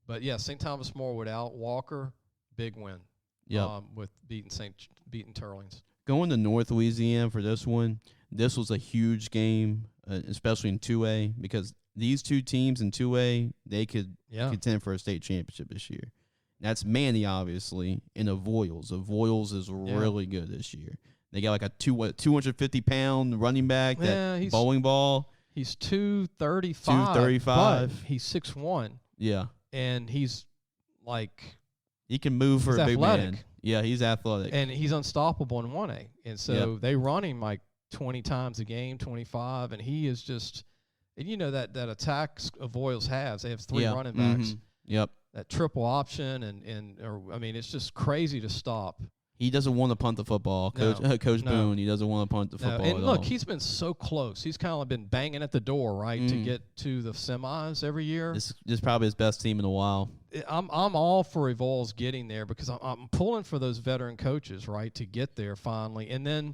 But, yeah, St. Thomas More without Walker, big win. Yeah. With beating Turlings. Going to North Louisiana for this one, this was a huge game, especially in 2A, because these two teams in 2A, they could contend for a state championship this year. That's Manny, obviously, and Avoyles. Avoyles is really good this year. They got like a 250-pound running back, that bowling ball. He's 235. 235. But he's 6'1". Yeah. And he's like – he can move for a big man. Yeah, he's athletic. And he's unstoppable in 1A. And so they run him like 20 times a game, 25, and he is just – and you know that attack Avoyles has. They have three running backs. Mm-hmm. Yep. That triple option, I mean, it's just crazy to stop. He doesn't want to punt the football. Coach Boone, he doesn't want to punt the football and at look, all. he's been so close. He's kind of been banging at the door, right, to get to the semis every year. This is probably his best team in a while. I'm all for Avoyles getting there because I'm pulling for those veteran coaches, right, to get there finally. And then,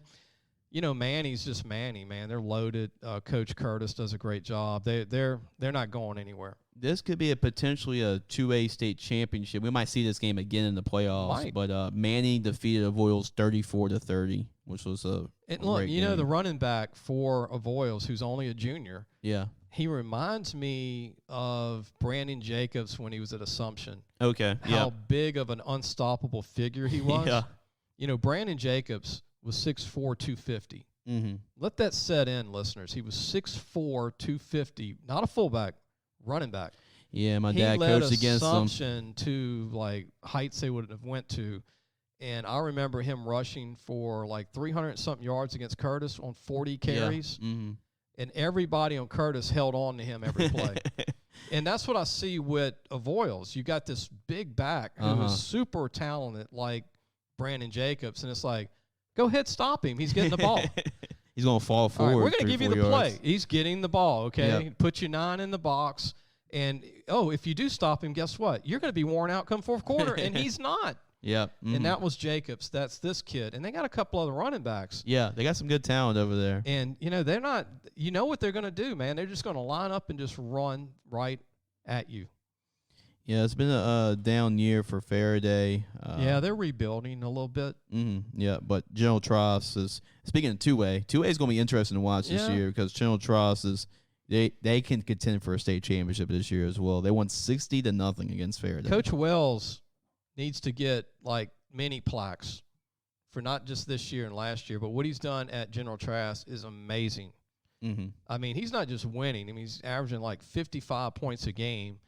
you know, Manny's just Manny, man. They're loaded. Coach Curtis does a great job. They're not going anywhere. This could be potentially a 2A state championship. We might see this game again in the playoffs. But Manny defeated Avoyles 34-30, which was a great game. The running back for Avoyles, who's only a junior. Yeah. He reminds me of Brandon Jacobs when he was at Assumption. Okay. How big of an unstoppable figure he was. Yeah. You know, Brandon Jacobs was 6'4", 250. Mm-hmm. Let that set in, listeners. He was 6'4", 250, not a fullback, running back. Yeah, my dad coached against them. He led Assumption to, like, heights they would have went to. And I remember him rushing for, like, 300-something yards against Curtis on 40 carries. Yeah. Mm-hmm. And everybody on Curtis held on to him every play. And that's what I see with Avoyles. You got this big back who is super talented, like Brandon Jacobs, and it's like, go ahead, stop him. He's getting the ball. He's going to fall forward. Right, we're going to give you the yards. play. He's getting the ball, okay? Yep. Put you 9 in the box. And, if you do stop him, guess what? You're going to be worn out come fourth quarter, and he's not. Yeah. Mm-hmm. And that was Jacobs. That's this kid. And they got a couple other running backs. Yeah, they got some good talent over there. And, they're not – you know what they're going to do, man. They're just going to line up and just run right at you. Yeah, it's been a down year for Faraday. They're rebuilding a little bit. Mm-hmm, yeah, but General Tross is – speaking of 2A, 2A is going to be interesting to watch this year because General Tross is – they can contend for a state championship this year as well. They won 60-0 against Faraday. Coach Wells needs to get, like, mini plaques for not just this year and last year, but what he's done at General Trask is amazing. Mm-hmm. I mean, he's not just winning. I mean, he's averaging like 55 points a game.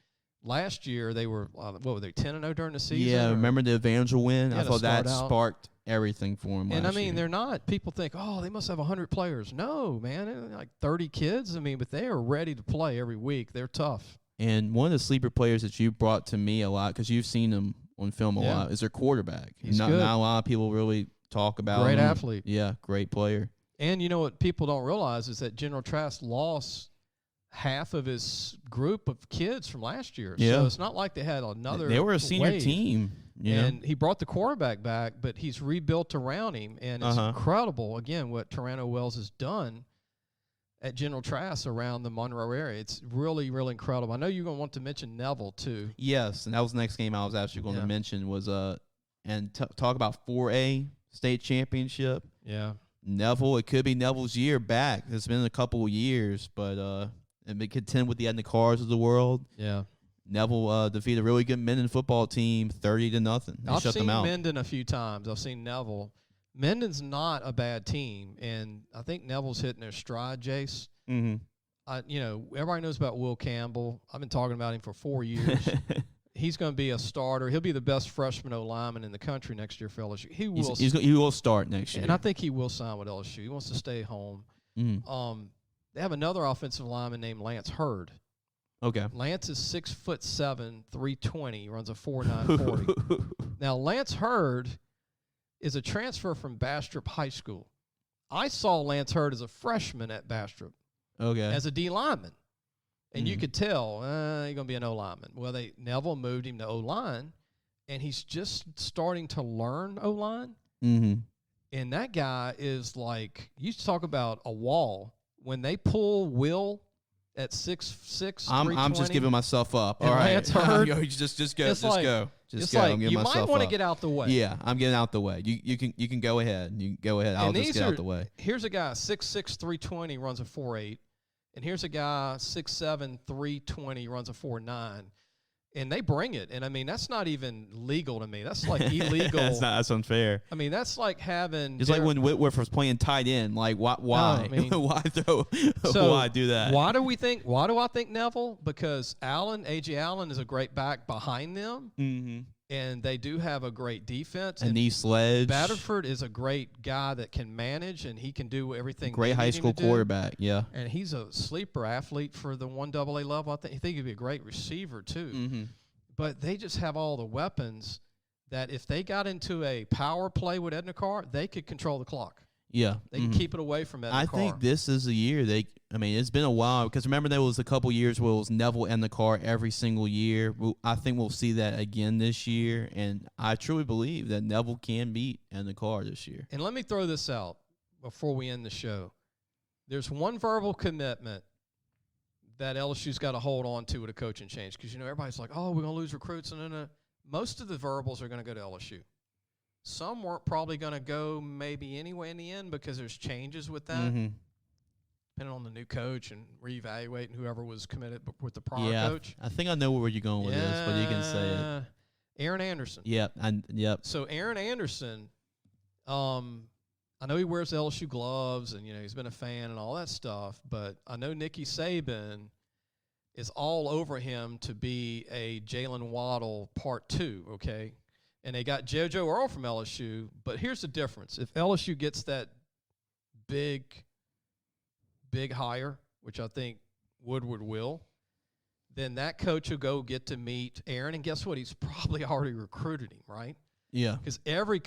Last year, they were, 10-0 during the season? Yeah, remember the Evangel win? Yeah, I thought that sparked everything for him. And, last year. they're not. People think, they must have 100 players. No, man, they're like 30 kids. I mean, but they are ready to play every week. They're tough. And one of the sleeper players that you brought to me a lot, because you've seen him on film a lot, is their quarterback. He's not, good. Not a lot of people really talk about Great him. athlete. Yeah, great player. And you know what people don't realize is that General Trask lost half of his group of kids from last year. Yeah. So it's not like they had another They were a senior wave. team. Yeah. And he brought the quarterback back, but he's rebuilt around him. And it's incredible, again, what Tarano Wells has done at General Trask around the Monroe area. It's really, really incredible. I know you're going to want to mention Neville, too. Yes, and that was the next game I was actually going to mention was and talk about 4A state championship. Yeah. Neville, it could be Neville's year back. It's been a couple of years, but and they contend with the Edna Cars of the world. Yeah. Neville defeated a really good Minden football team 30-0. They I've shut seen them out. Minden a few times. I've seen Neville. Minden's not a bad team, and I think Neville's hitting their stride, Jace. Mm-hmm. Everybody knows about Will Campbell. I've been talking about him for 4 years. He's going to be a starter. He'll be the best freshman O-lineman in the country next year for LSU. He will start next year. And I think he will sign with LSU. He wants to stay home. Mm-hmm. They have another offensive lineman named Lance Hurd. Okay. Lance is 6'7", 320, runs a 4.9 40. Now, Lance Hurd is a transfer from Bastrop High School. I saw Lance Hurd as a freshman at Bastrop. Okay. As a D lineman. And you could tell, he's going to be an O-lineman. Well, Neville moved him to O-line, and he's just starting to learn O-line. Mm-hmm. And that guy is like, you talk about a wall. When they pull Will at 6'6", I'm just giving myself up. All right. Just go. Just go. Just go. Like, I'm giving you myself might want to up. get out the way. Yeah, I'm getting out the way. You can go ahead. You can go ahead. I'll just get out the way. Here's a guy, 6'6", 320, runs a 4.8. And here's a guy, 6'7", 320, runs a 4.9. And they bring it. And, I mean, that's not even legal to me. That's like illegal. That's unfair. I mean, that's like having. It's like when Whitworth was playing tight end. Like, why? No, I mean, why throw? So why do that? Why do I think Neville? Because A.J. Allen is a great back behind them. Mm-hmm. And they do have a great defense. And these Sledge. Batterford is a great guy that can manage, and he can do everything. Great high school quarterback, yeah. And he's a sleeper athlete for the 1AA level. I think he'd be a great receiver, too. Mm-hmm. But they just have all the weapons that if they got into a power play with Edna Carr, they could control the clock. Yeah. They can keep it away from Edna Carr. I think this is the year it's been a while because remember there was a couple years where it was Neville and the Carr every single year. I think we'll see that again this year, and I truly believe that Neville can beat and the Carr this year. And let me throw this out before we end the show. There's one verbal commitment that LSU's got to hold on to with a coaching change because, everybody's like, oh, we're going to lose recruits. No. Most of the verbals are going to go to LSU. Some weren't probably going to go maybe anyway in the end because there's changes with that, depending on the new coach and reevaluating whoever was committed with the prior coach. I think I know where you're going with this, but you can say it. Aaron Anderson. Yep. So Aaron Anderson, I know he wears LSU gloves and, he's been a fan and all that stuff, but I know Nicky Saban is all over him to be a Jalen Waddle part 2, okay? And they got JoJo Earl from LSU, but here's the difference. If LSU gets that big hire, which I think Woodward will, then that coach will go get to meet Aaron, and guess what? He's probably already recruited him, right? Yeah. Because every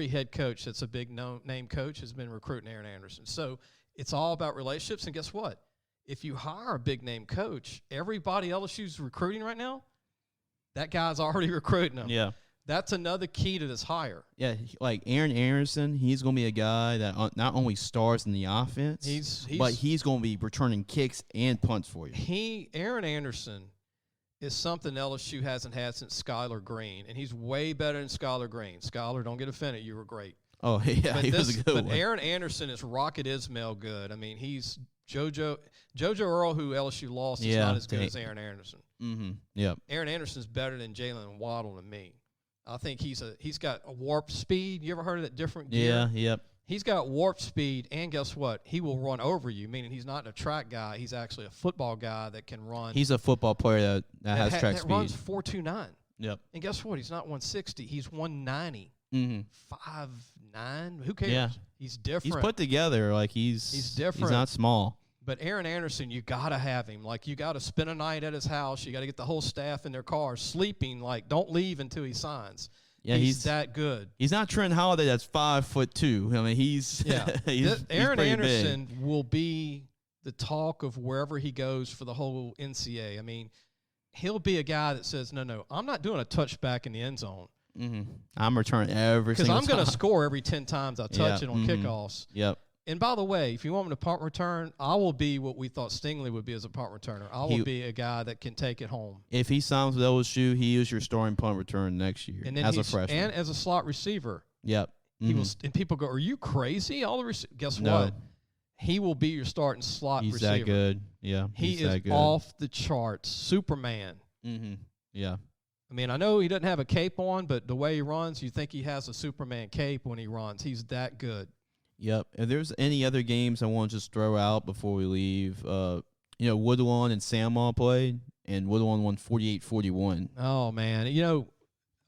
head coach that's a big name coach has been recruiting Aaron Anderson. So it's all about relationships, and guess what? If you hire a big name coach, everybody LSU's recruiting right now, that guy's already recruiting them. Yeah. That's another key to this hire. Yeah, like Aaron Anderson, he's going to be a guy that not only stars in the offense, but he's going to be returning kicks and punts for you. Aaron Anderson is something LSU hasn't had since Skylar Green, and he's way better than Skylar Green. Skylar, don't get offended. You were great. Oh, yeah, he was a good one. But Aaron Anderson is Rocket Ismail good. I mean, he's JoJo Earl, who LSU lost, is not as good as Aaron Anderson. Mm-hmm. Yep. Aaron Anderson's better than Jalen Waddle to me. I think he's got a warp speed. You ever heard of that different gear? Yeah, yep. He's got warp speed, and guess what? He will run over you, meaning he's not a track guy. He's actually a football guy that can run. He's a football player that has track speed. That runs 4.29. Yep. And guess what? He's not 160. He's 190. Mm-hmm. 5'9". Who cares? Yeah. He's different. He's put together. Like he's different. He's not small. But Aaron Anderson, you got to have him. Like, you got to spend a night at his house. You got to get the whole staff in their car sleeping. Like, don't leave until he signs. Yeah, he's that good. He's not Trent Holiday. That's 5'2". I mean, he's Aaron Anderson will be the talk of wherever he goes for the whole NCAA. I mean, he'll be a guy that says, no, I'm not doing a touchback in the end zone. Mm-hmm. I'm returning every single time. Because I'm going to score every 10 times I touch it on kickoffs. Yep. And by the way, if you want me to punt return, I will be what we thought Stingley would be as a punt returner. I will be a guy that can take it home. If he signs with LSU, he is your starting punt return next year and then as a freshman. And as a slot receiver. Yep. He will, and people go, are you crazy? Guess No. what? He will be your starting slot He's receiver. that good. Yeah. He is that good. off the charts. Superman. Mm-hmm. Yeah. I mean, I know he doesn't have a cape on, but the way he runs, you think he has a Superman cape when he runs. He's that good. Yep. If there's any other games I want to just throw out before we leave, Woodlawn and Sandmall played, and Woodlawn won 48-41. Oh, man.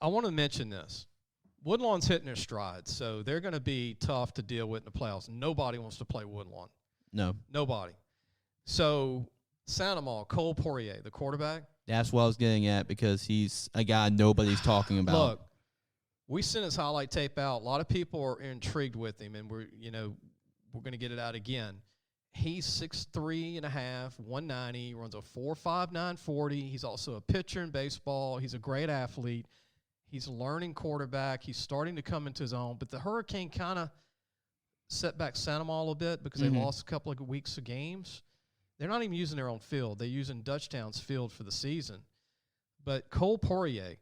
I want to mention this. Woodlawn's hitting their stride, so they're going to be tough to deal with in the playoffs. Nobody wants to play Woodlawn. No. Nobody. So, Sandmall, Cole Poirier, the quarterback. That's what I was getting at because he's a guy nobody's talking about. Look, we sent his highlight tape out. A lot of people are intrigued with him, and we're going to get it out again. He's 6'3 and a half, 190, runs a 4.5 940. He's also a pitcher in baseball. He's a great athlete. He's learning quarterback. He's starting to come into his own. But the Hurricane kind of set back Sandmall a little bit because they lost a couple of weeks of games. They're not even using their own field. They're using Dutchtown's field for the season. But Cole Poirier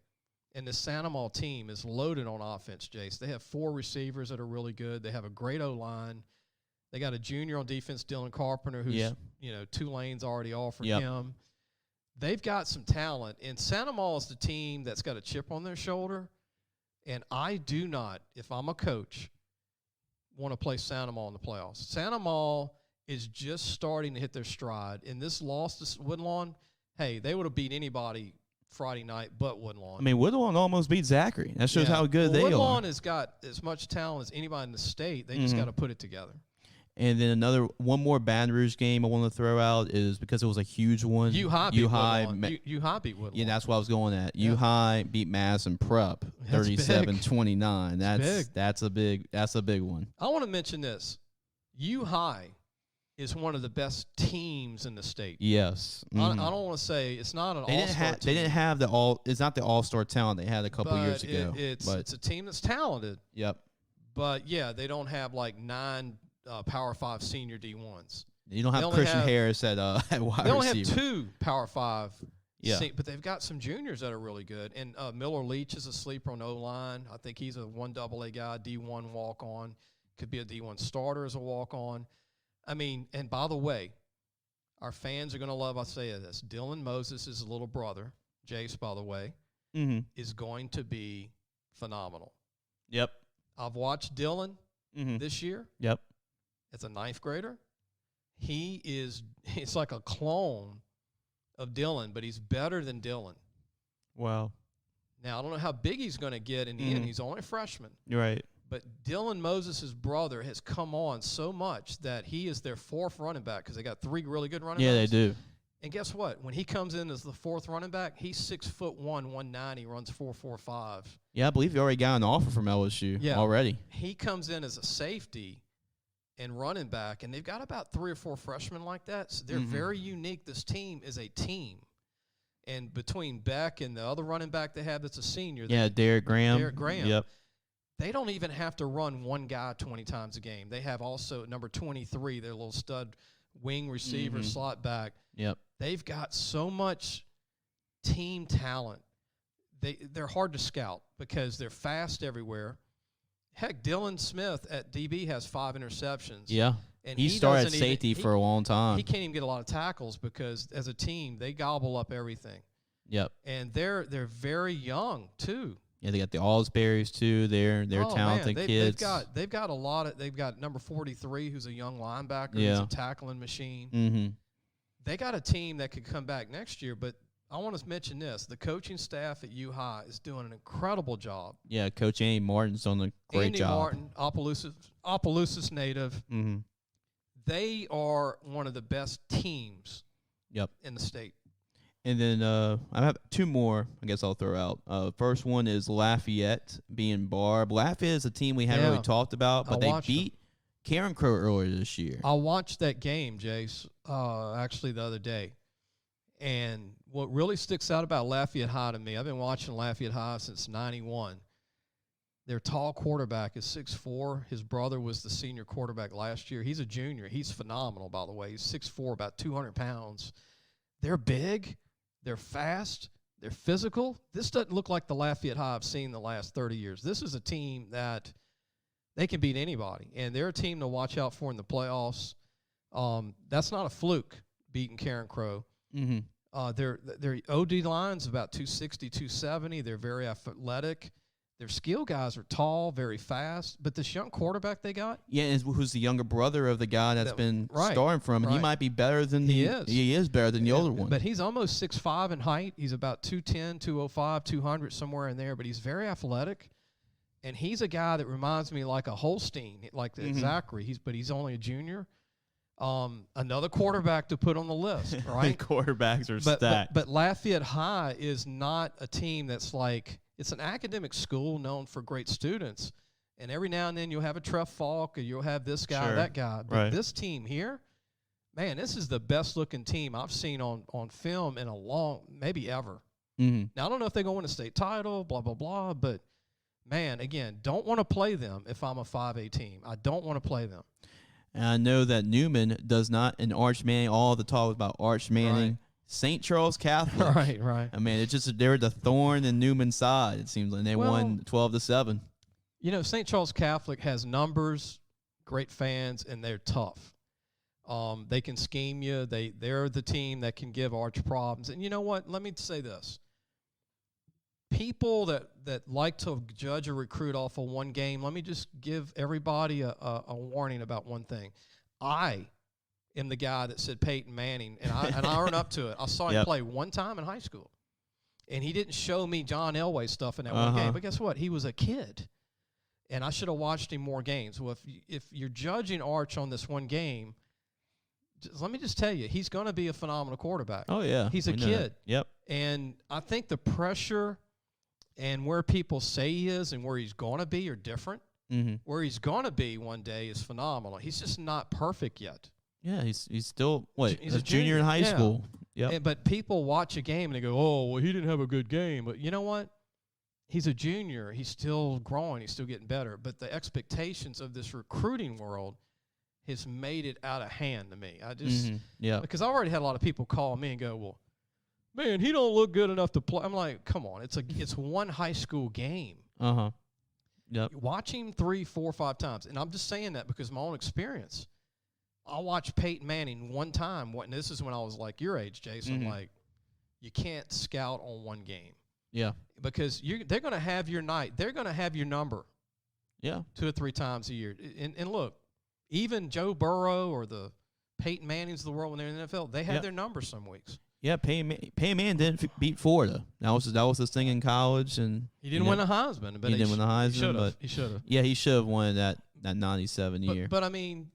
and the Sandmall team is loaded on offense, Jace. They have 4 receivers that are really good. They have a great O-line. They got a junior on defense, Dylan Carpenter, who's, 2 lanes already offered him. They've got some talent. And Sandmall is the team that's got a chip on their shoulder. And I do not, if I'm a coach, want to play Sandmall in the playoffs. Sandmall is just starting to hit their stride. And this loss to Woodlawn, hey, they would have beat anybody Friday night but Woodlawn. I mean, Woodlawn almost beat Zachary. That shows how good they are. Woodlawn has got as much talent as anybody in the state. They just got to put it together. And then one more Baton Rouge game I want to throw out is because it was a huge one. U-High beat Woodlawn. U-High beat Woodlawn. Yeah, that's what I was going at. U-High beat Madison Prep 37-29. That's a big one. I want to mention this. U-High is one of the best teams in the state. Yes. I don't want to say it's not an all-star team. They didn't have it's not the all-star talent they had a couple years ago. It's a team that's talented. Yep. But, yeah, they don't have like 9 Power 5 senior D1s. You don't have Christian Harris at wide receiver. They only have 2 Power 5. Yeah. But they've got some juniors that are really good. And Miller Leach is a sleeper on O-line. I think he's a 1AA guy, D1 walk-on. Could be a D1 starter as a walk-on. I mean, and by the way, our fans are going to love, I say this, Dylan Moses' his little brother, Jace, by the way, is going to be phenomenal. Yep. I've watched Dylan this year. Yep. As a 9th grader. It's like a clone of Dylan, but he's better than Dylan. Wow. Now, I don't know how big he's going to get in the end. He's only a freshman. You're right. But Dylan Moses' brother has come on so much that he is their 4th running back because they got 3 really good running backs. Yeah, they do. And guess what? When he comes in as the 4th running back, he's 6'1", 190, runs 4.45. Yeah, I believe he already got an offer from LSU already. He comes in as a safety and running back, and they've got about 3 or 4 freshmen like that. So they're very unique. This team is a team. And between Beck and the other running back they have that's a senior. Derek Graham. Yep. They don't even have to run one guy 20 times a game. They have also number 23, their little stud wing receiver, slot back. Yep. They've got so much team talent. They're hard to scout because they're fast everywhere. Heck, Dylan Smith at DB has 5 interceptions. Yeah. And he started at safety for a long time. He can't even get a lot of tackles because as a team, they gobble up everything. Yep. And they're very young, too. Yeah, they got the Allsberries too. They're talented kids. They've got a lot of. They've got number 43, who's a young linebacker, who's a tackling machine. They got a team that could come back next year. But I want to mention this: the coaching staff at U-High is doing an incredible job. Yeah, Coach Andy Martin's done a great job. Andy Martin, Opelousas native. They are one of the best teams. In the state. And then I have 2 more I guess I'll throw out. First one is Lafayette being Barb. Lafayette is a team we haven't really talked about, but they beat Karen Crow earlier this year. I watched that game, Jace, actually the other day. And what really sticks out about Lafayette High to me, I've been watching Lafayette High since 91. Their tall quarterback is 6'4". His brother was the senior quarterback last year. He's a junior. He's phenomenal, by the way. He's 6'4", about 200 pounds. They're big. They're fast. They're physical. This doesn't look like the Lafayette High I've seen the last 30 years. This is a team that they can beat anybody, and they're a team to watch out for in the playoffs. That's not a fluke, beating Karen Crow. Mm-hmm. Their OD line's about 260, 270. They're very athletic. Their skill guys are tall, very fast. But this young quarterback they got, who's the younger brother of the guy that's been starting from, he might be better than he is. He is better than the older one. But he's almost 6'5" in height. He's about 210, 205, 200, somewhere in there. But he's very athletic. And he's a guy that reminds me like a Holstein, like Zachary. He's only a junior. Another quarterback to put on the list, right? Quarterbacks are stacked. But Lafayette High is not a team that's like, it's an academic school known for great students. And every now and then you'll have a Treff Falk or you'll have this guy or that guy. But this team here, man, this is the best looking team I've seen on film in a long, maybe ever. Mm-hmm. Now, I don't know if they're going to win a state title, blah, blah, blah, but man, again, don't want to play them if I'm a 5A team. I don't want to play them. And I know that Newman does not, and Arch Manning, all the talk about Arch Manning, Right. St. Charles Catholic. Right. I mean, it's just they're the thorn in Newman's side, it seems like. And they won 12-7. You know, St. Charles Catholic has numbers, great fans, and they're tough. They can scheme you. They're the team that can give Arch problems. And you know what? Let me say this. People that like to judge a recruit off of one game, let me just give everybody a warning about one thing. I am the guy that said Peyton Manning, and I earn up to it. I saw him play one time in high school, and he didn't show me John Elway stuff in that one game. But guess what? He was a kid, and I should have watched him more games. Well, if you're judging Arch on this one game, let me just tell you, he's going to be a phenomenal quarterback. Oh, yeah. He's a kid. Yep. And I think the pressure and where people say he is and where he's going to be are different. Mm-hmm. Where he's going to be one day is phenomenal. He's just not perfect yet. Yeah, he's still, he's a junior in high school. Yep. But people watch a game and they go, oh, well, he didn't have a good game. But you know what? He's a junior. He's still growing. He's still getting better. But the expectations of this recruiting world has made it out of hand to me. I just because I already had a lot of people call me and go, well, man, he don't look good enough to play. I'm like, come on, it's one high school game. Yep. Watch him 3, 4, 5 times, and I'm just saying that because of my own experience. I watched Peyton Manning one time. And this is when I was like your age, Jason. Like, you can't scout on one game. Yeah. Because they're going to have your night. They're going to have your number. Yeah. 2 or 3 times a year. And look, even Joe Burrow or the Peyton Mannings of the world when they're in the NFL, they have their number some weeks. Yeah, Peyton Manning didn't beat Florida. That was his thing in college, and he didn't win the Heisman. But he didn't win the Heisman. He should have. Yeah, he should have won that 97 year. But I mean,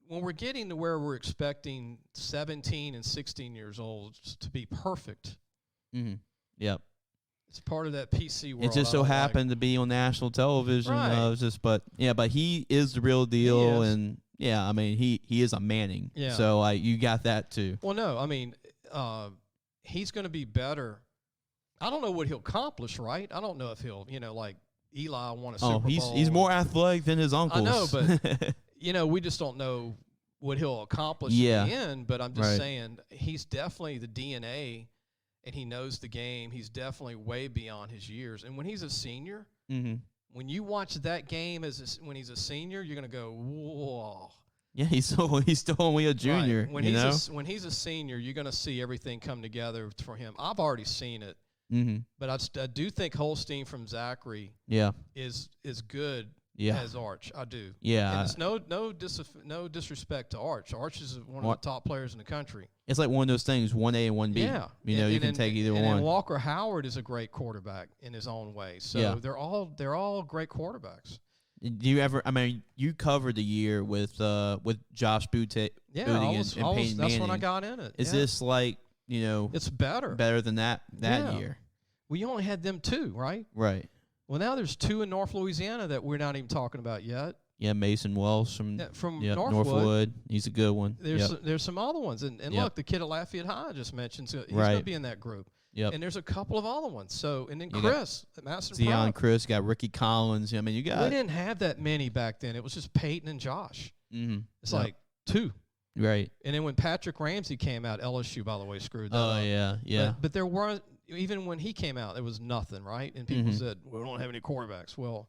when we're getting to where we're expecting 17 and 16 years old to be perfect, Yep, it's part of that PC world. it just so happened to be on national television. Right. But he is the real deal, and I mean he is a Manning. Yeah. So you got that too. Well, no, I mean. He's going to be better. I don't know what he'll accomplish, right? I don't know if he'll, like Eli won a Super Bowl. He's more athletic than his uncles. I know, but, we just don't know what he'll accomplish in the end. But I'm just saying he's definitely the DNA, and he knows the game. He's definitely way beyond his years. And when he's a senior, when you watch that game when he's a senior, you're going to go, whoa. Yeah, he's still only a junior. Right. When he's a senior, you're going to see everything come together for him. I've already seen it, but I do think Holstein from Zachary is good as Arch. I do. Yeah, and it's no disrespect to Arch. Arch is one of the top players in the country. It's like one of those things, 1A and 1B. Yeah, you can take either one. And Walker Howard is a great quarterback in his own way. So they're all great quarterbacks. Do you ever? I mean, you covered the year with Josh Booty. Yeah, and Peyton Manning. That's when I got in it. Is this like It's better than that year? Well, you only had them 2, right? Right. Well, now there's 2 in North Louisiana that we're not even talking about yet. Yeah, Mason Wells from Northwood. He's a good one. There's some other ones. And look, the kid at Lafayette High I just mentioned, so he's going to be in that group. Yep. And there's a couple of other ones. So, and then Chris at Madison Zion Prep. Chris, got Ricky Collins. I mean, you got. We didn't have that many back then. It was just Peyton and Josh. Mm-hmm. It's like 2. Right. And then when Patrick Ramsey came out, LSU, by the way, screwed that up. Oh, yeah. But there weren't, even when he came out, there was nothing, right? And people said, we don't have any quarterbacks. Well,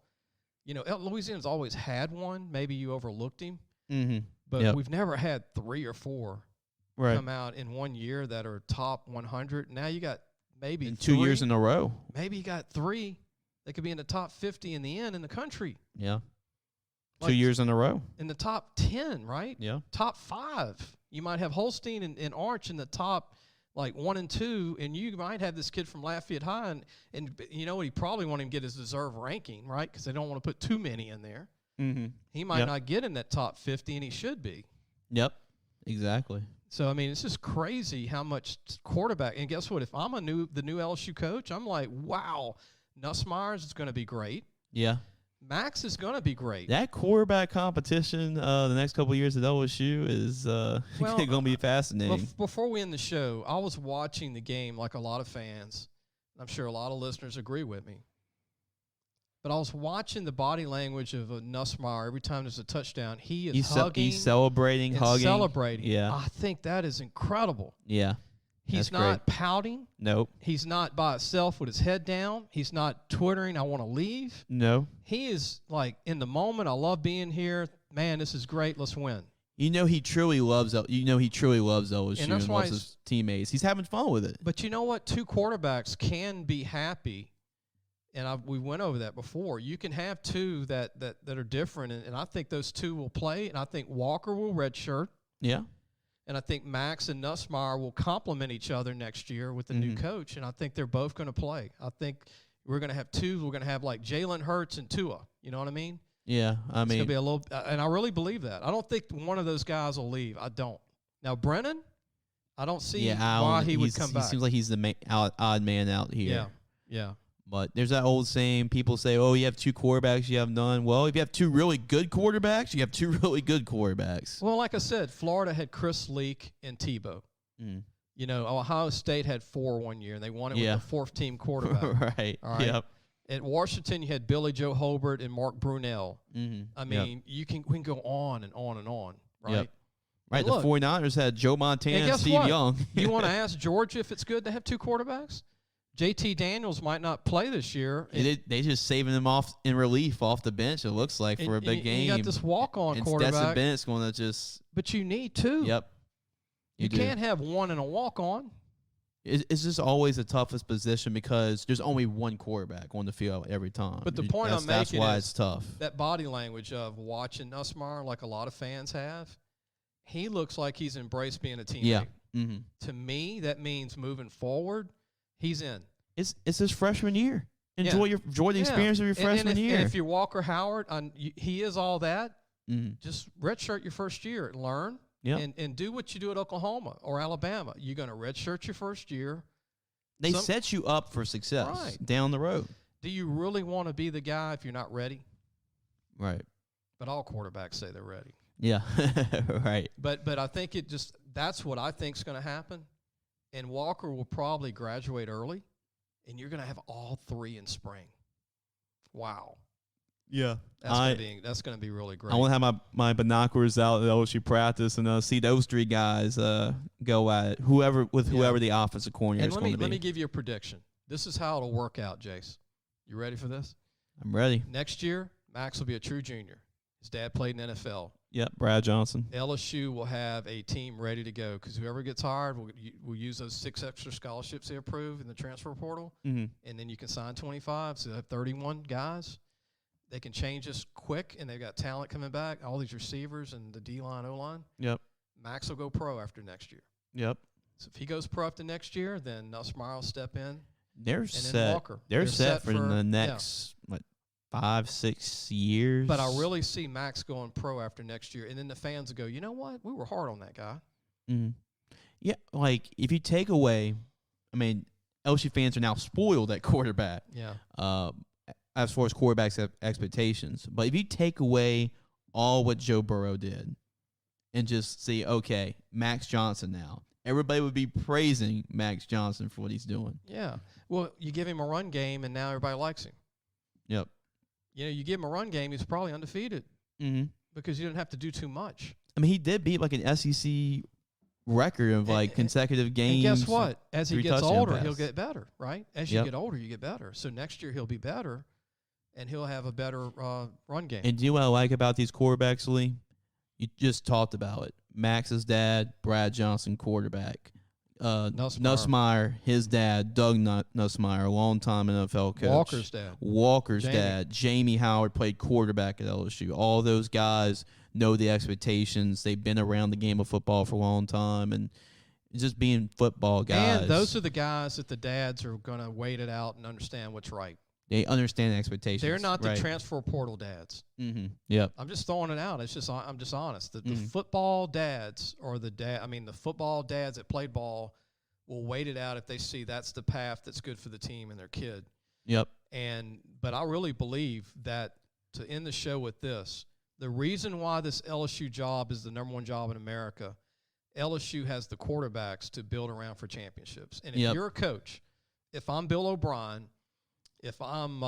you know, Louisiana's always had one. Maybe you overlooked him. Mm-hmm. But we've never had 3 or 4 come out in 1 year that are top 100. Now you got maybe in 2 years in a row. Maybe you got 3 that could be in the top 50 in the end in the country. Yeah. Like 2 years in a row. In the top 10, right? Yeah. Top 5. You might have Holstein and Arch in the top, like 1 and 2, and you might have this kid from Lafayette High, and you know what? He probably want him to get his deserved ranking, right? Because they don't want to put too many in there. Mm-hmm. He might not get in that top 50, and he should be. Yep. Exactly. So, I mean, it's just crazy how much quarterback. And guess what? If I'm the new LSU coach, I'm like, wow, Nussmeyer's is going to be great. Yeah. Max is going to be great. That quarterback competition the next couple of years at LSU is going to be fascinating. Before we end the show, I was watching the game like a lot of fans. I'm sure a lot of listeners agree with me. But I was watching the body language of a Nussmeier every time there's a touchdown. He's hugging. He's celebrating, hugging. Celebrating. Yeah. I think that is incredible. Yeah. He's not pouting. Nope. He's not by himself with his head down. He's not twittering, I want to leave. No. He is like, in the moment, I love being here. Man, this is great. Let's win. You know he truly loves LSU and loves his teammates. He's having fun with it. But you know what? 2 quarterbacks can be happy, and we went over that before. You can have 2 that are different, and I think those 2 will play, and I think Walker will redshirt. Yeah. And I think Max and Nussmeier will complement each other next year with the new coach, and I think they're both going to play. I think we're going to have 2. We're going to have like Jalen Hurts and Tua. You know what I mean? Yeah, I mean, it's going to be a little, and I really believe that. I don't think one of those guys will leave. I don't. Now Brennan, I don't see why he would come back. He seems like he's the odd man out here. Yeah. But there's that old saying, people say, oh, you have 2 quarterbacks, you have none. Well, if you have 2 really good quarterbacks, you have 2 really good quarterbacks. Well, like I said, Florida had Chris Leak and Tebow. You know, Ohio State had 4 1 year, and they won it with the 4th-team quarterback. Right. All right. Yep. At Washington, you had Billy Joe Hobart and Mark Brunell. I mean, we can go on and on and on, right? Yep. Right, the 49ers had Joe Montana and Steve Young. You want to ask Georgia if it's good to have 2 quarterbacks? JT Daniels might not play this year. They just saving him off in relief off the bench, it looks like, for a big game. You got this walk-on quarterback. Stetson Bennett's going to just... But you need 2. Yep. You can't have 1 and a walk-on. It's just always the toughest position because there's only 1 quarterback on the field every time. But the point I'm making that's why it's tough. That body language of watching Nussmeier, like a lot of fans have, he looks like he's embraced being a teammate. Yeah. To me, that means moving forward, he's in. It's his freshman year. Enjoy the experience of your freshman year. And if you're Walker Howard, he is all that. Just redshirt your first year and learn. Yep. And do what you do at Oklahoma or Alabama. You're going to redshirt your first year. They set you up for success down the road. Do you really want to be the guy if you're not ready? Right. But all quarterbacks say they're ready. Yeah, right. But I think that's what I think is going to happen. And Walker will probably graduate early, and you're going to have all 3 in spring. Wow. Yeah. That's going to be really great. I want to have my binoculars out at LSU practice and see those 3 guys go at it, whoever the offensive coordinator is going to be. Let me give you a prediction. This is how it'll work out, Jace. You ready for this? I'm ready. Next year, Max will be a true junior. His dad played in the NFL. Yep, Brad Johnson. LSU will have a team ready to go because whoever gets hired will use those 6 extra scholarships they approve in the transfer portal, and then you can sign 25. So they have 31 guys. They can change this quick, and they've got talent coming back, all these receivers and the D-line, O-line. Yep. Max will go pro after next year. Yep. So if he goes pro after next year, then Nussmeier will step in. They're set. They're set for the next 5-6 years. But I really see Max going pro after next year, and then the fans will go, you know what? We were hard on that guy. Yeah, like if you take away, I mean, LSU fans are now spoiled at quarterback. Yeah. As far as quarterbacks' expectations. But if you take away all what Joe Burrow did and just see, okay, Max Johnson now. Everybody would be praising Max Johnson for what he's doing. Yeah. Well, you give him a run game, and now everybody likes him. Yep. You give him a run game, he's probably undefeated because you didn't have to do too much. I mean, he did beat like an SEC record of consecutive games. And guess what? As he gets older, he'll get better, right? As you get older, you get better. So next year he'll be better, and he'll have a better run game. And do you know what I like about these quarterbacks, Lee? You just talked about it. Max's dad, Brad Johnson, quarterback. Nussmeier, his dad, Doug Nussmeier, longtime NFL coach. Walker's dad. Jamie Howard played quarterback at LSU. All those guys know the expectations. They've been around the game of football for a long time, and just being football guys. And those are the guys that the dads are going to wait it out and understand what's right. They understand the expectations. They're not the transfer portal dads. Yep. I'm just throwing it out. I'm just honest. The football dads or the football dads that played ball will wait it out if they see that's the path that's good for the team and their kid. Yep. But I really believe that, to end the show with this, the reason why this LSU job is the number one job in America, LSU has the quarterbacks to build around for championships. And if you're a coach, if I'm Bill O'Brien, if I'm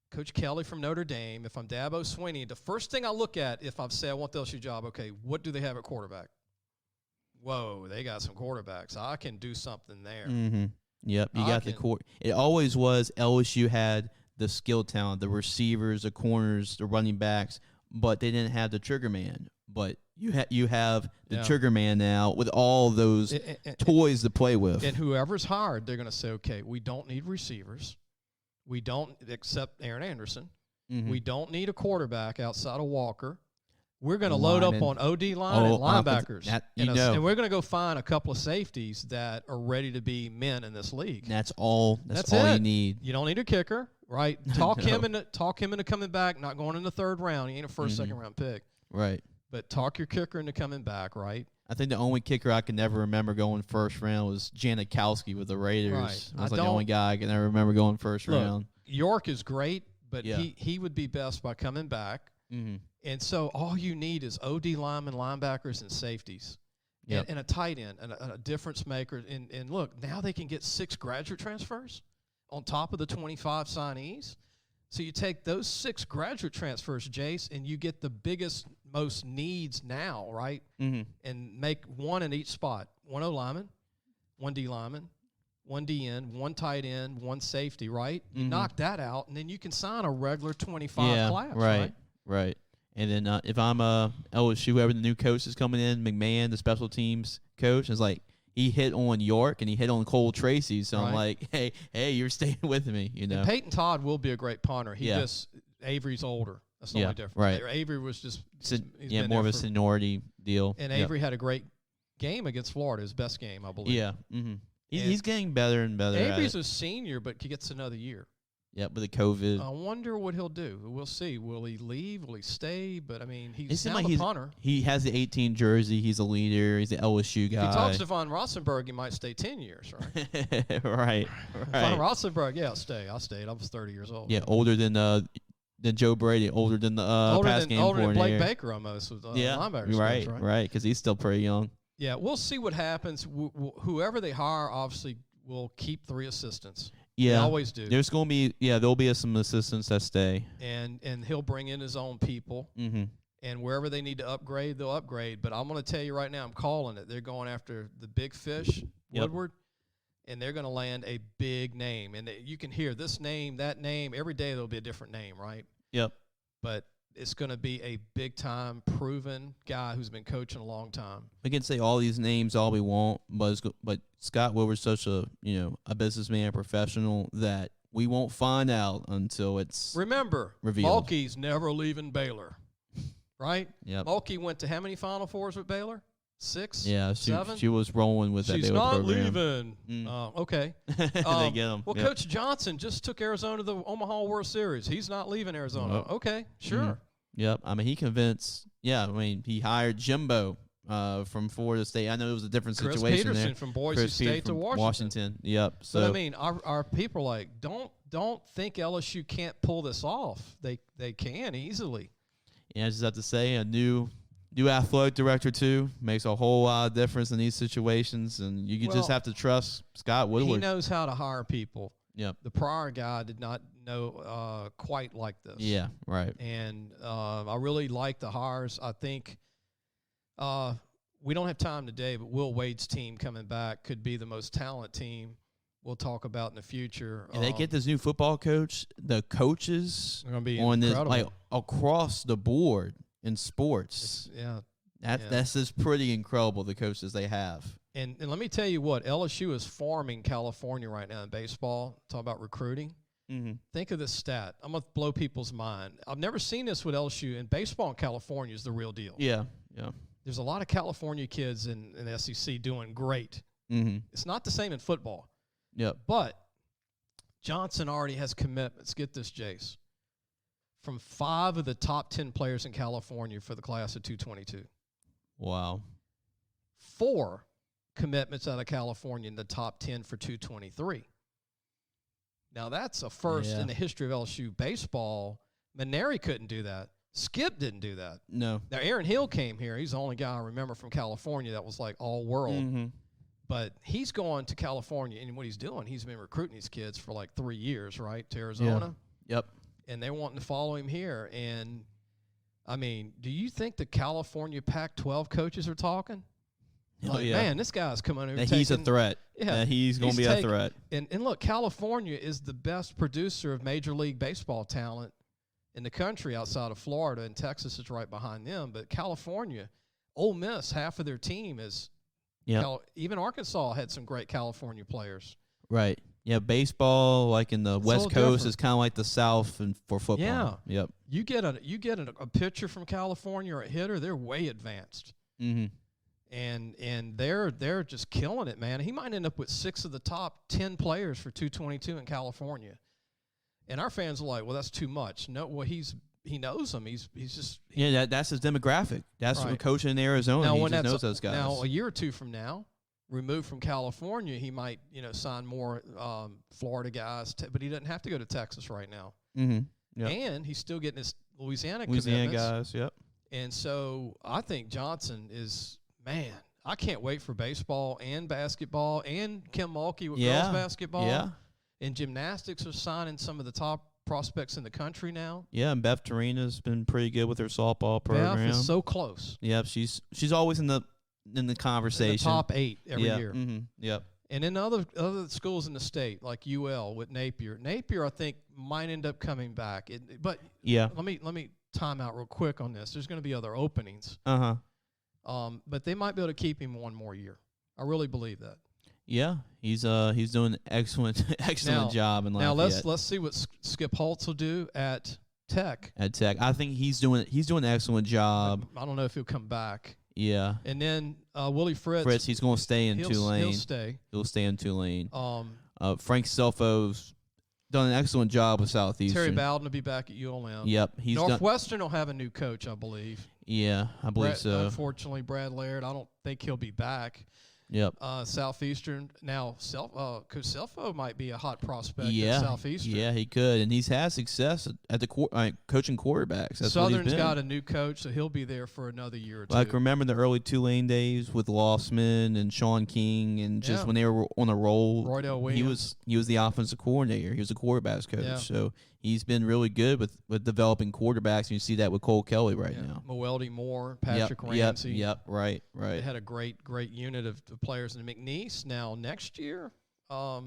Coach Kelly from Notre Dame, if I'm Dabo Swinney, the first thing I look at if I've said I want the LSU job, okay, what do they have at quarterback? Whoa, they got some quarterbacks. I can do something there. Yep, you got the court. It always was LSU had the skill talent, the receivers, the corners, the running backs, but they didn't have the trigger man. But you have the trigger man now with all those toys to play with. And whoever's hired, they're going to say, okay, we don't need receivers. We don't, except Aaron Anderson. We don't need a quarterback outside of Walker. We're going to load up on OD line and linebackers. And we're going to go find a couple of safeties that are ready to be men in this league. That's all you need. You don't need a kicker, right? Talk him into coming back, not going in the third round. He ain't a first, second round pick. Right. But talk your kicker into coming back, right? I think the only kicker I can never remember going first round was Janikowski with the Raiders. Right. That's like the only guy I can ever remember going first round. York is great, but he would be best by coming back. And so all you need is OD linemen, linebackers, and safeties, and a tight end, and a difference maker. And look, now they can get 6 graduate transfers on top of the 25 signees. So you take those 6 graduate transfers, Jace, and you get the biggest, most needs now, right? And make one in each spot. 1 O lineman, 1 D lineman, 1 DN, 1 tight end, 1 safety, right? You knock that out, and then you can sign a regular 25 class, right? Right. And then if I'm LSU, whoever the new coach is coming in, McMahon, the special teams coach, is like, he hit on York and he hit on Cole Tracy. So I'm like, hey, you're staying with me, you know. And Peyton Todd will be a great punter. Avery's older. That's the only difference. Right. Avery was just more of a seniority deal. And Avery had a great game against Florida, his best game, I believe. Yeah. He's getting better and better. Avery's a senior, but he gets another year. Yeah, with the COVID. I wonder what he'll do. We'll see. Will he leave? Will he stay? But, I mean, he's now the punter. He has the 18 jersey. He's a leader. He's an LSU guy. If he talks to Von Rossenberg, he might stay 10 years, right? Right. Von Rossenberg, I'll stay. I stayed. I was 30 years old. Yeah, older than Joe Brady, older than the pass game older than Blake here. Baker almost. With, linebackers right, because he's still pretty young. Yeah, we'll see what happens. Whoever they hire, obviously, will keep 3 assistants. Yeah, they always do. There's going to be there'll be some assistants that stay, and he'll bring in his own people. And wherever they need to upgrade, they'll upgrade. But I'm going to tell you right now, I'm calling it. They're going after the big fish, Woodward, and they're going to land a big name. And you can hear this name, that name. Every day there'll be a different name, right? Yep. But it's going to be a big-time, proven guy who's been coaching a long time. We can say all these names all we want, but Scott Woodward's such a businessman, a professional that we won't find out until it's revealed. Mulkey's never leaving Baylor, right? Yep. Mulkey went to how many Final Fours with Baylor? 6? Yeah, 7? She was rolling with that. She's not leaving. Okay. They get him. Well, Coach Johnson just took Arizona to the Omaha World Series. He's not leaving Arizona. Okay, sure. Yep. I mean, he convinced. Yeah. I mean, he hired Jimbo from Florida State. I know it was a different situation there. Chris Peterson from Boise State to Washington. Yep. So but I mean, our people are like, don't think LSU can't pull this off. They can easily. Yeah, I just have to say, a new athletic director too makes a whole lot of difference in these situations, and you just have to trust Scott Woodward. He knows how to hire people. Yep. The prior guy did not know quite like this. Yeah, right. And I really like the hires. I think we don't have time today, but Will Wade's team coming back could be the most talented team we'll talk about in the future. And they get this new football coach. The coaches are going to be on incredible. this, like across the board in sports. That's just pretty incredible, the coaches they have. And let me tell you what, LSU is farming California right now in baseball. Talk about recruiting. Mm-hmm. Think of this stat. I'm going to blow people's mind. I've never seen this with LSU, and baseball in California is the real deal. Yeah. There's a lot of California kids in the SEC doing great. Mm-hmm. It's not the same in football. Yep. But Johnson already has commitments. Get this, Jace. From 5 of the top 10 players in California for the class of 222. Wow. 4 commitments out of California in the top 10 for 223. Now, that's a first in the history of LSU baseball. Maneri couldn't do that. Skip didn't do that. No. Now, Aaron Hill came here. He's the only guy I remember from California that was like all world. Mm-hmm. But he's going to California, and what he's doing, he's been recruiting these kids for like 3 years, right, to Arizona. Yeah. Yep. And they're wanting to follow him here. And, I mean, do you think the California Pac-12 coaches are talking? Like, man, this guy's coming over. He's a threat. Yeah. He's going to be a threat. And look, California is the best producer of Major League Baseball talent in the country outside of Florida, and Texas is right behind them. But California, Ole Miss, half of their team is even Arkansas had some great California players. Right. Yeah, baseball, like in the West Coast, is kind of like the South and for football. Yeah. Yep. You get a pitcher from California or a hitter, they're way advanced. Mm-hmm. And they're just killing it, man. He might end up with 6 of the top 10 players for 222 in California. And our fans are like, well, that's too much. No, well, he knows them. He's just that's his demographic. That's right. What coaching in Arizona. Now, he just knows those guys. Now, a year or 2 from now, removed from California, he might sign more Florida guys, but he doesn't have to go to Texas right now. Mm-hmm. Yep. And he's still getting his Louisiana guys. Yep. And so I think Johnson is. Man, I can't wait for baseball and basketball and Kim Mulkey with girls basketball. Yeah. And gymnastics are signing some of the top prospects in the country now. Yeah, and Beth Tarina's been pretty good with her softball program. Beth is so close. Yep, she's always in the conversation. In the top 8 every year. Mm-hmm. Yep. And then other schools in the state like UL with Napier. Napier, I think, might end up coming back. But let me time out real quick on this. There's going to be other openings. Uh-huh. But they might be able to keep him 1 more year. I really believe that. Yeah, he's doing an excellent job in Lafayette. Now let's see what Skip Holtz will do at Tech. At Tech, I think he's doing an excellent job. I don't know if he'll come back. Yeah. And then Willie Fritz. He's going to stay in Tulane. He'll stay. He'll stay in Tulane. Frank Selfo's done an excellent job with Southeastern. Terry Bowden will be back at ULM. Yep. Northwestern will have a new coach, I believe. Yeah, I believe so. Unfortunately, Brad Laird, I don't think he'll be back. Yep. Southeastern. Now, Coach Selfo might be a hot prospect at Southeastern. Yeah, he could. And he's had success at the coaching quarterbacks. That's Southern's got a new coach, so he'll be there for another year or 2. Like, remember the early Tulane days with Lossman and Sean King, and just when they were on a roll, Roydell Williams. He was the offensive coordinator. He was the quarterbacks coach. Yeah. So he's been really good with developing quarterbacks, and you see that with Cole Kelly right now. Moeldy Moore, Patrick Ramsey. Yep, right. They had a great unit of players. And McNeese now next year. I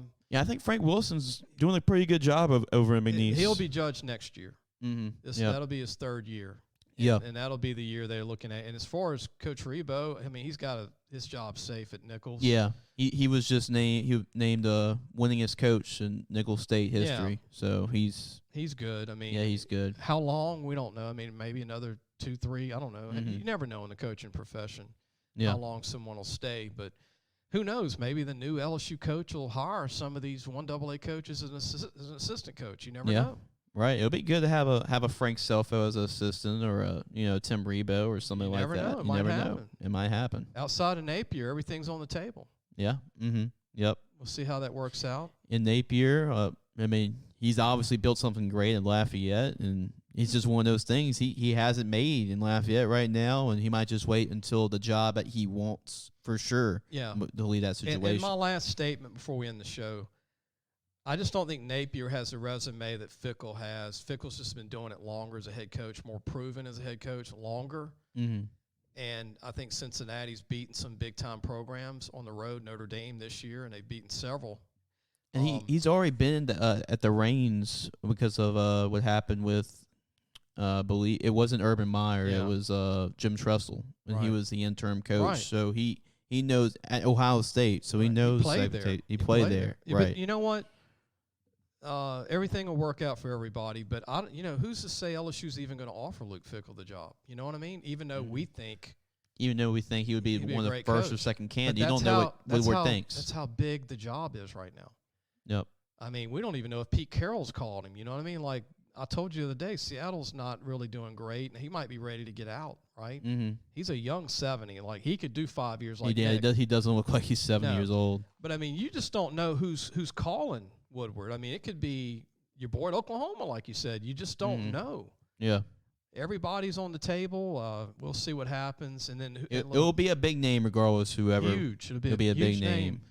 think Frank Wilson's doing a pretty good job over in McNeese. He'll be judged next year. Mm-hmm. That'll be his 3rd year. And that'll be the year they're looking at. And as far as Coach Rebo, I mean, he's got his job safe at Nichols. Yeah, he was just named winningest coach in Nichols State history. Yeah. So he's good. I mean, he's good. How long, we don't know. I mean, maybe another 2, 3. I don't know. Mm-hmm. You never know in the coaching profession how long someone will stay. But who knows? Maybe the new LSU coach will hire some of these 1AA coaches as an assistant coach. You never know. Right. It'll be good to have a Frank Selfo as an assistant, or a Tim Rebo or something like that. You never know. It might happen. Outside of Napier, everything's on the table. Yeah. Mm-hmm. Yep. We'll see how that works out. In Napier, I mean, he's obviously built something great in Lafayette, and It's just one of those things he hasn't made in Lafayette right now, and he might just wait until the job that he wants for sure to lead that situation. And my last statement before we end the show, I just don't think Napier has the resume that Fickle has. Fickle's just been doing it longer as a head coach, more proven as a head coach, longer. Mm-hmm. And I think Cincinnati's beaten some big-time programs on the road, Notre Dame this year, and they've beaten several. And he's already been at the reins because of what happened with believe it wasn't Urban Meyer, it was Jim Tressel, and he was the interim coach. Right. So he knows at Ohio State, so he knows he played there. He played there. Yeah, right. But you know what? Everything will work out for everybody, but who's to say LSU's even going to offer Luke Fickell the job? You know what I mean? Even though we think he would be one of the first or second candidate, you don't know what Woodward thinks. That's how big the job is right now. Yep. I mean, we don't even know if Pete Carroll's called him. You know what I mean? Like I told you the other day, Seattle's not really doing great, and he might be ready to get out. Right? Mm-hmm. He's a young 70. Like he could do 5 years. Like he doesn't look like he's 7 years old. But I mean, you just don't know who's calling Woodward. I mean, it could be your boy at Oklahoma, like you said. You just don't know. Yeah. Everybody's on the table. We'll see what happens, and then it will be a big name regardless. Whoever huge. It'll be a big huge name.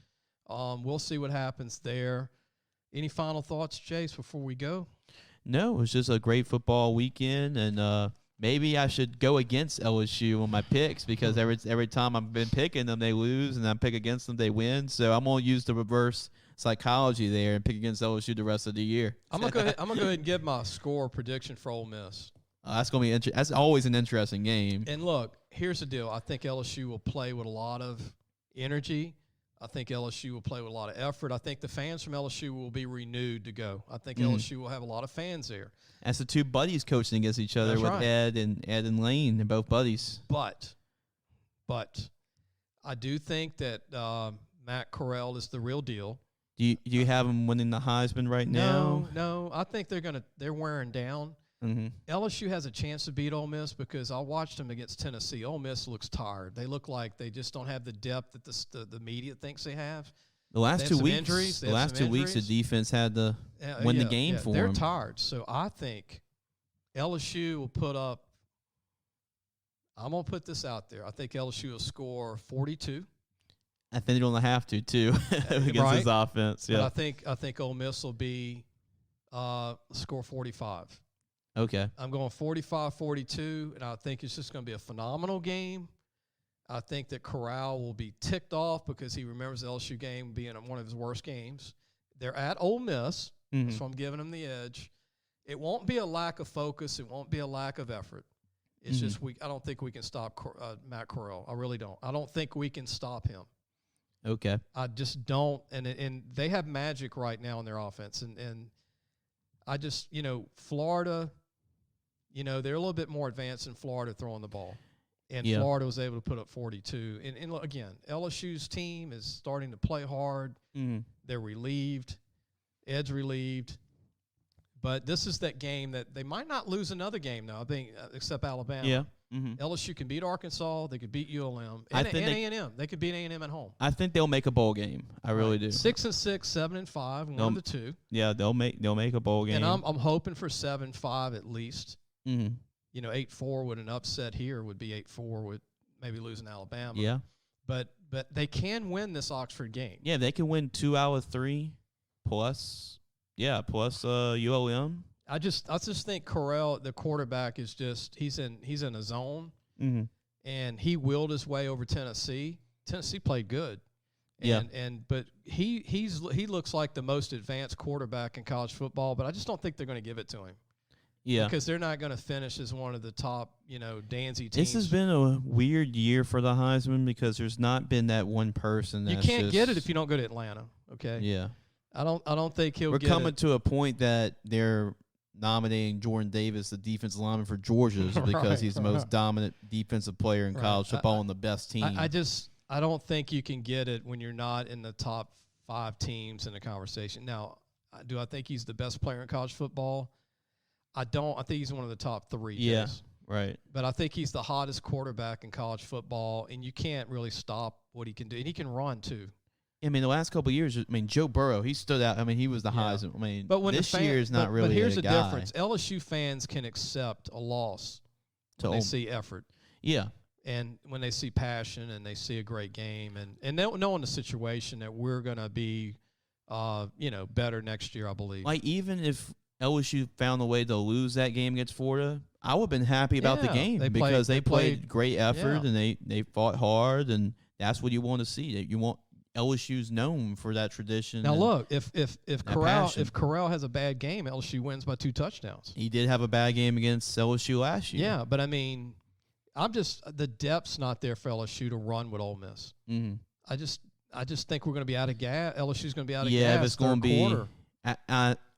We'll see what happens there. Any final thoughts, Jace, before we go? No, it was just a great football weekend, and maybe I should go against LSU on my picks because every time I've been picking them, they lose, and I pick against them, they win. So I'm gonna use the reverse psychology there and pick against LSU the rest of the year. I'm gonna go ahead and give my score prediction for Ole Miss. That's gonna be that's always an interesting game. And look, here's the deal. I think LSU will play with a lot of energy. I think LSU will play with a lot of effort. I think the fans from LSU will be renewed to go. I think LSU will have a lot of fans there. That's the two buddies coaching against each other Ed and Lane. They're both buddies. But I do think that Matt Corral is the real deal. Do you have him winning the Heisman right now? No. I think they're wearing down. Mm-hmm. LSU has a chance to beat Ole Miss because I watched them against Tennessee. Ole Miss looks tired. They look like they just don't have the depth that the media thinks they have. The last 2 weeks, injuries. The defense had to win the game for them. They're tired. So I think LSU will put up. I'm gonna put this out there. I think LSU will score 42. I think they're gonna have to too against his offense. Yeah, but I think Ole Miss will be score 45. Okay. I'm going 45-42, and I think it's just going to be a phenomenal game. I think that Corral will be ticked off because he remembers the LSU game being one of his worst games. They're at Ole Miss, so I'm giving them the edge. It won't be a lack of focus. It won't be a lack of effort. It's just I don't think we can stop Matt Corral. I really don't. I don't think we can stop him. Okay. I just don't. And they have magic right now in their offense. And I just, Florida – they're a little bit more advanced in Florida throwing the ball. And Florida was able to put up 42. And again, LSU's team is starting to play hard. Mm-hmm. They're relieved. Ed's relieved. But this is that game that they might not lose another game, though, I think, except Alabama. Yeah. Mm-hmm. LSU can beat Arkansas. They could beat ULM. And A&M. They could beat A&M at home. I think they'll make a bowl game. I really do. 6-6, 7-5, 1 of the 2. Yeah, they'll make a bowl game. And I'm hoping for 7-5 at least. Mm-hmm. 8-4 with an upset here would be 8-4 with maybe losing Alabama. Yeah. But they can win this Oxford game. Yeah, they can win 2 out of 3 plus ULM. I just think Corral, the quarterback, is just he's in a zone. Mm-hmm. And he willed his way over Tennessee. Tennessee played good. But he looks like the most advanced quarterback in college football, but I just don't think they're going to give it to him. Yeah. Because they're not going to finish as one of the top, Danzy teams. This has been a weird year for the Heisman because there's not been that one person that's you can't get it if you don't go to Atlanta, okay? Yeah. I don't think he'll get it. We're coming to a point that they're nominating Jordan Davis, the defensive lineman for Georgia, because he's the most dominant defensive player in college football and the best team. I don't think you can get it when you're not in the top 5 teams in the conversation. Now, do I think he's the best player in college football? I don't. I think he's one of the top 3. Yeah, Jace. right. But I think he's the hottest quarterback in college football, and you can't really stop what he can do. And he can run, too. I mean, the last couple of years, I mean, Joe Burrow, he stood out. I mean, he was the Heisman. I mean, but when this year is not really. But here's the guy. difference: LSU fans can accept a loss when they see effort. Yeah. And when they see passion and they see a great game, and they know in the situation that we're going to be, better next year, I believe. Like, even if LSU found a way to lose that game against Florida, I would have been happy about the game because they played great effort and they fought hard, and that's what you want to see. You want LSU's known for that tradition. Now look, if Corral has a bad game, LSU wins by 2 touchdowns. He did have a bad game against LSU last year. Yeah, but I mean, the depth's not there for LSU to run with Ole Miss. Mm-hmm. I just think we're going to be out of gas. LSU's going to be out of gas. Yeah, if it's going to be,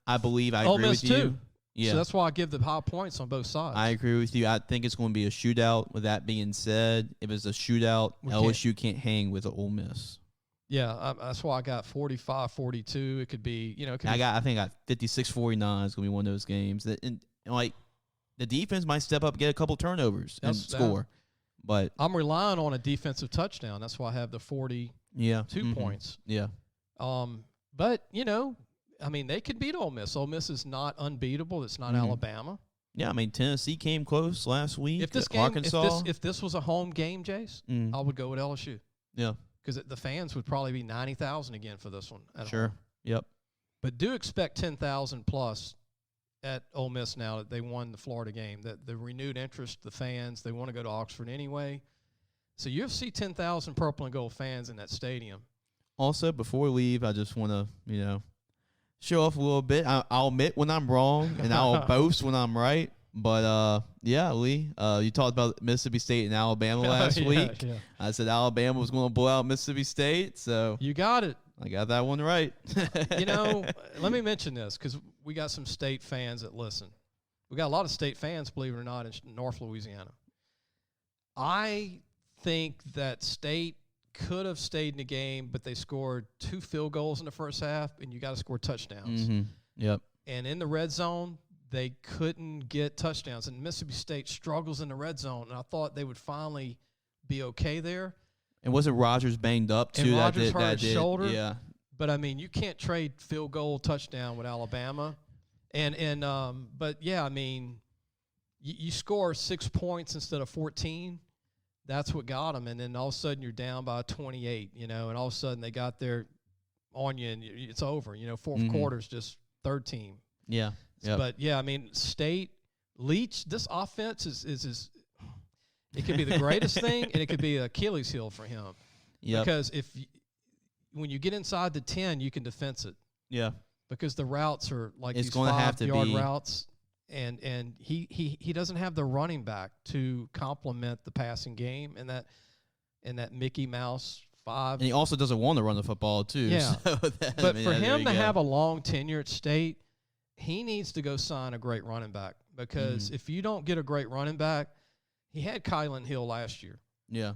I believe I agree with you. Too. Yeah. So that's why I give the high points on both sides. I agree with you. I think it's going to be a shootout. With that being said, if it's a shootout, LSU can't hang with Ole Miss. Yeah, that's why I got 45-42. It could be, I think I got 56-49 is going to be one of those games. And the defense might step up and get a couple turnovers and score. But I'm relying on a defensive touchdown. That's why I have the 42 points. Yeah. But, I mean, they could beat Ole Miss. Ole Miss is not unbeatable. It's not Alabama. Yeah, I mean, Tennessee came close last week. If this game, Arkansas. if this was a home game, Jace, I would go with LSU. Yeah. Because the fans would probably be 90,000 again for this one. Sure. Home. Yep. But do expect 10,000 plus at Ole Miss now that they won the Florida game. That the renewed interest, the fans, they want to go to Oxford anyway. So you'll see 10,000 purple and gold fans in that stadium. Also, before we leave, I just want to, show off a little bit. I'll admit when I'm wrong, and I'll boast when I'm right. But, Lee, you talked about Mississippi State and Alabama last week. Yeah. I said Alabama was going to blow out Mississippi State. So you got it. I got that one right. Let me mention this because we got some State fans that listen. We got a lot of State fans, believe it or not, in North Louisiana. I think that State could have stayed in the game, but they scored 2 field goals in the first half, and you got to score touchdowns. Mm-hmm. Yep. And in the red zone, they couldn't get touchdowns. And Mississippi State struggles in the red zone, and I thought they would finally be okay there. And wasn't Rodgers banged up, too? And Rodgers hurt his shoulder. Yeah. But, I mean, you can't trade field goal touchdown with Alabama. But, yeah, I mean, you score 6 points instead of 14. That's what got them. And then all of a sudden you're down by 28, and all of a sudden they got there on you, and it's over. Fourth quarter's just third team. Yeah. Yep. But, yeah, I mean, State, Leach, this offense is it could be the greatest thing, and it could be an Achilles heel for him. Yeah. Because when you get inside the 10, you can defense it. Yeah. Because the routes are like it's these going to have to 5-yard be routes. And he doesn't have the running back to complement the passing game and that Mickey Mouse 5. And he also doesn't want to run the football too. Yeah. So but for him to have a long tenure at State, he needs to go sign a great running back because if you don't get a great running back, he had Kylan Hill last year. Yeah.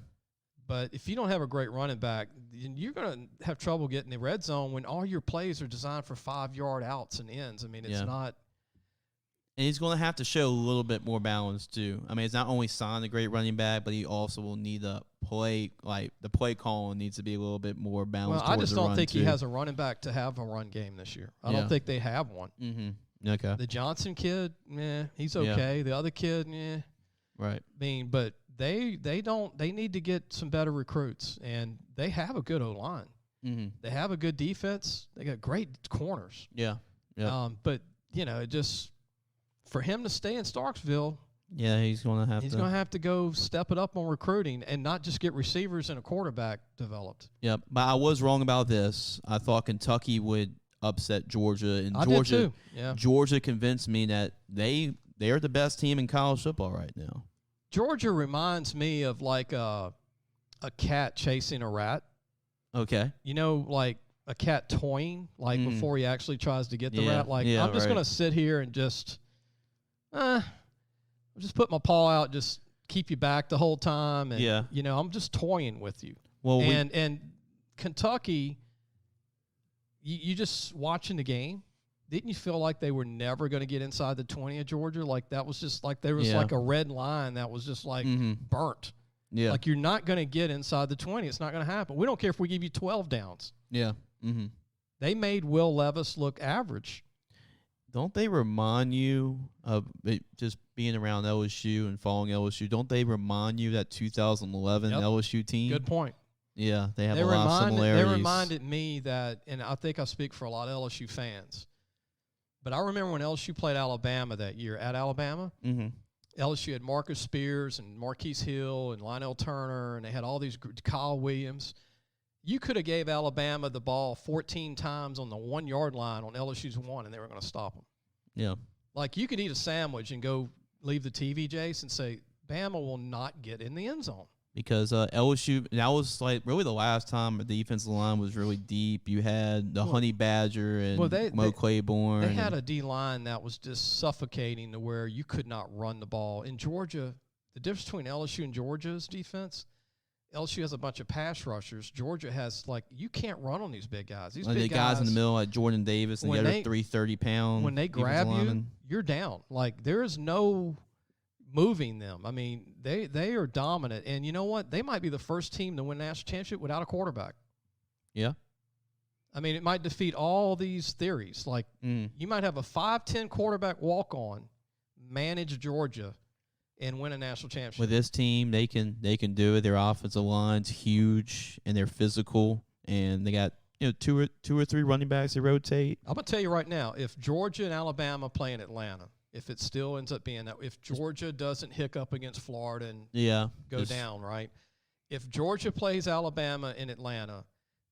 But if you don't have a great running back, then you're going to have trouble getting the red zone when all your plays are designed for 5-yard outs and ends. I mean, it's not. And he's going to have to show a little bit more balance, too. I mean, it's not only sign a great running back, but he also will need a play, like the play calling needs to be a little bit more balanced. Well, I just don't think he has a running back to have a run game this year. I don't think they have one. Mm-hmm. Okay. The Johnson kid, he's okay. The other kid, Right. I mean, but they need to get some better recruits, and they have a good O-line. Mm-hmm. They have a good defense. They got great corners. Yeah. Yeah. But, it just – for him to stay in Starksville, he's going to have to go step it up on recruiting and not just get receivers and a quarterback developed. Yep, but I was wrong about this. I thought Kentucky would upset Georgia, and I did too. Yeah. Georgia convinced me that they're the best team in college football right now. Georgia reminds me of like a cat chasing a rat. Okay. Like a cat toying, before he actually tries to get the rat. I'm just going to sit here and just I'll just put my paw out, just keep you back the whole time. And, I'm just toying with you. Well, and Kentucky, you just watching the game, didn't you feel like they were never going to get inside the 20 of Georgia? Like that was just like there was like a red line that was just like burnt. Yeah. Like, you're not going to get inside the 20. It's not going to happen. We don't care if we give you 12 downs. Yeah. They made Will Levis look average. Don't they remind you of just being around LSU and following LSU? Don't they remind you of that 2011 LSU team? Good point. Yeah, they have a lot of similarities. They reminded me that, and I think I speak for a lot of LSU fans, but I remember when LSU played Alabama that year at Alabama. LSU had Marcus Spears and Marquise Hill and Lionel Turner, and they had all these Kyle Williams. You could have gave Alabama the ball 14 times on the 1 yard line on LSU's 1, and they were going to stop them. Yeah. Like, you could eat a sandwich and go leave the TV, Jace, and say, Bama will not get in the end zone. Because LSU, that was like really the last time the defensive line was really deep. You had the Honey Badger and Mo Claiborne. They had a D-line that was just suffocating to where you could not run the ball. In Georgia, the difference between LSU and Georgia's defense, LSU has a bunch of pass rushers. Georgia has, like, you can't run on these big guys. These big guys in the middle, like Jordan Davis, and the other 330-pound. When they grab you, you're down. Like, there is no moving them. I mean, they are dominant. And you know what? They might be the first team to win a national championship without a quarterback. Yeah. I mean, it might defeat all these theories. Like, you might have a 5'10" quarterback walk-on, manage Georgia, and win a national championship. With this team, they can do it. Their offensive line's huge, and they're physical, and they got two or three running backs that rotate. I'm gonna tell you right now, if Georgia and Alabama play in Atlanta, if it still ends up being that, if Georgia doesn't hiccup against Florida and go down, right? If Georgia plays Alabama in Atlanta,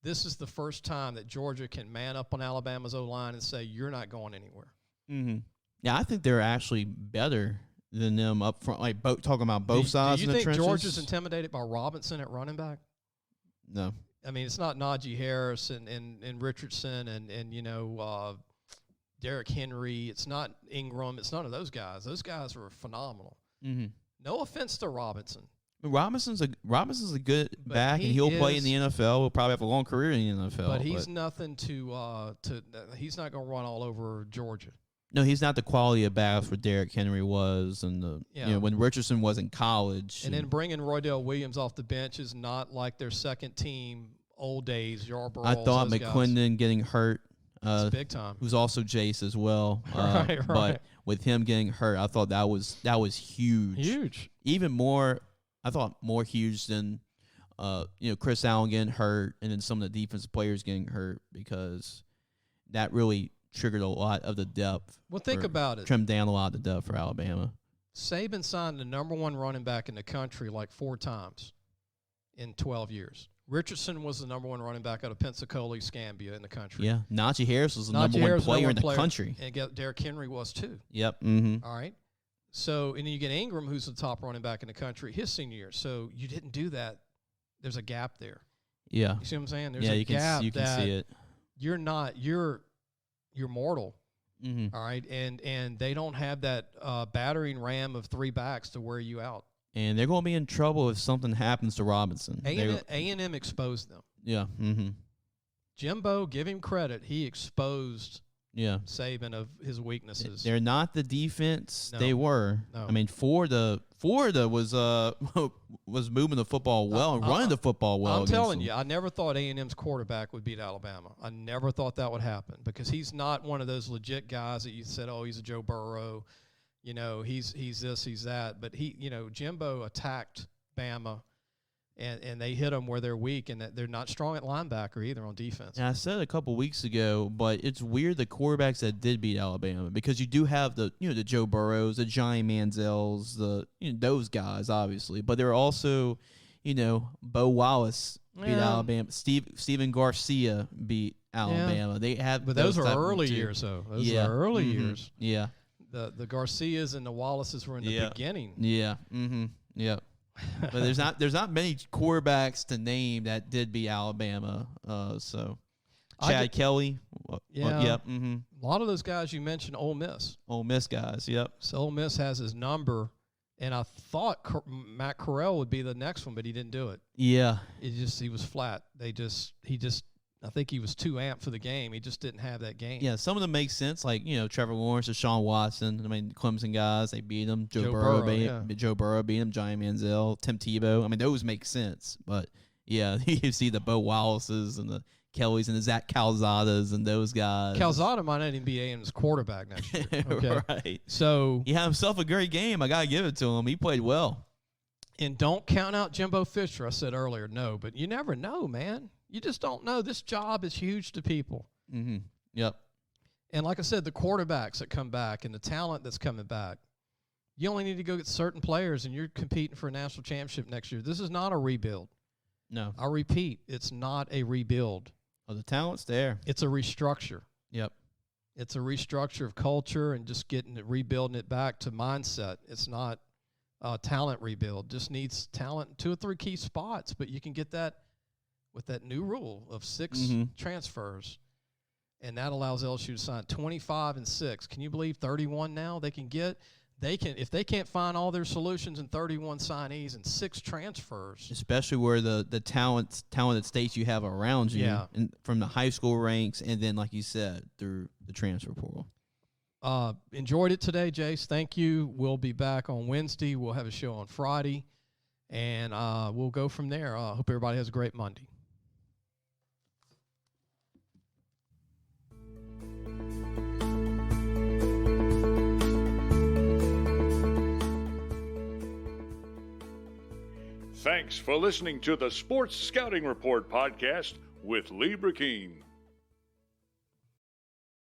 this is the first time that Georgia can man up on Alabama's O-line and say, you're not going anywhere. Yeah, I think they're actually better than them up front, like talking about both sides of the trenches. Do you think Georgia's intimidated by Robinson at running back? No. I mean, it's not Najee Harris and Richardson and Derrick Henry. It's not Ingram. It's none of those guys. Those guys were phenomenal. No offense to Robinson. Robinson's a good back, and he'll play in the NFL. He'll probably have a long career in the NFL. But he's nothing he's not going to run all over Georgia. No, he's not the quality of backs where Derrick Henry was, and when Richardson was in college. And then bringing Roydell Williams off the bench is not like their second team old days. Yarborough. I thought McClendon getting hurt. It's big time. Who's also Jace as well. Right. But with him getting hurt, I thought that was huge. Huge. Even more, I thought more huge than Chris Allen getting hurt, and then some of the defensive players getting hurt, because that really triggered a lot of the depth. Well, think about it. Trimmed down a lot of the depth for Alabama. Saban signed the number one running back in the country like 4 times in 12 years. Richardson was the number one running back out of Pensacola, Scambia in the country. Yeah, Najee Harris was the number one player in the country. And Derrick Henry was too. Yep. All right. So, and then you get Ingram, who's the top running back in the country, his senior year. So you didn't do that. There's a gap there. Yeah. You see what I'm saying? There's a gap. You can see it. You're mortal. All right. And they don't have that battering ram of 3 backs to wear you out. And they're going to be in trouble if something happens to Robinson. A&M exposed them. Yeah. Jimbo, give him credit. He exposed Saban of his weaknesses. They're not the defense No. they were. No. I mean, Florida was moving the football well and running the football well. I'm telling you, I never thought A&M's quarterback would beat Alabama. I never thought that would happen, because he's not one of those legit guys that you said, oh, he's a Joe Burrow. He's this, he's that. But Jimbo attacked Bama, and they hit them where they're weak, and that they're not strong at linebacker either on defense. And I said a couple weeks ago, but it's weird the quarterbacks that did beat Alabama, because you do have the Joe Burrows, the Johnny Manziels, those guys obviously, but there are also Bo Wallace beat Alabama, Steven Garcia beat Alabama. They have, but those are early years though. Those are early years. Yeah. The Garcias and the Wallaces were in the beginning. Yeah. Yeah. But there's not many quarterbacks to name that did beat Alabama. So Chad Kelly. A lot of those guys you mentioned, Ole Miss. Ole Miss guys. Yep. So Ole Miss has his number, and I thought Matt Corral would be the next one, but he didn't do it. Yeah. He was flat. He just I think he was too amped for the game. He just didn't have that game. Yeah, some of them make sense. Like, Trevor Lawrence, Deshaun Watson. I mean, Clemson guys, they beat him. Joe Burrow beat him. Johnny Manziel, Tim Tebow. I mean, those make sense. But, yeah, you see the Bo Wallaces and the Kellys and the Zach Calzadas and those guys. Calzada might not even be Ames' quarterback next year. Okay? Right. So he had himself a great game. I got to give it to him. He played well. And don't count out Jimbo Fisher. I said earlier, no. But you never know, man. You just don't know. This job is huge to people. Mm-hmm. Yep. And like I said, the quarterbacks that come back and the talent that's coming back, you only need to go get certain players, and you're competing for a national championship next year. This is not a rebuild. No. I repeat, it's not a rebuild. Oh, the talent's there. It's a restructure. Yep. It's a restructure of culture and just rebuilding it back to mindset. It's not a talent rebuild. Just needs talent in 2 or 3 key spots, but you can get that with that new rule of 6 transfers, and that allows LSU to sign 25 and 6. Can you believe 31 now they can get? If they can't find all their solutions in 31 signees and 6 transfers. Especially where the talented states you have around you, and from the high school ranks, and then, like you said, through the transfer portal. Enjoyed it today, Jace. Thank you. We'll be back on Wednesday. We'll have a show on Friday, and we'll go from there. Hope everybody has a great Monday. Thanks for listening to the Sports Scouting Report podcast with Lee Brecheen.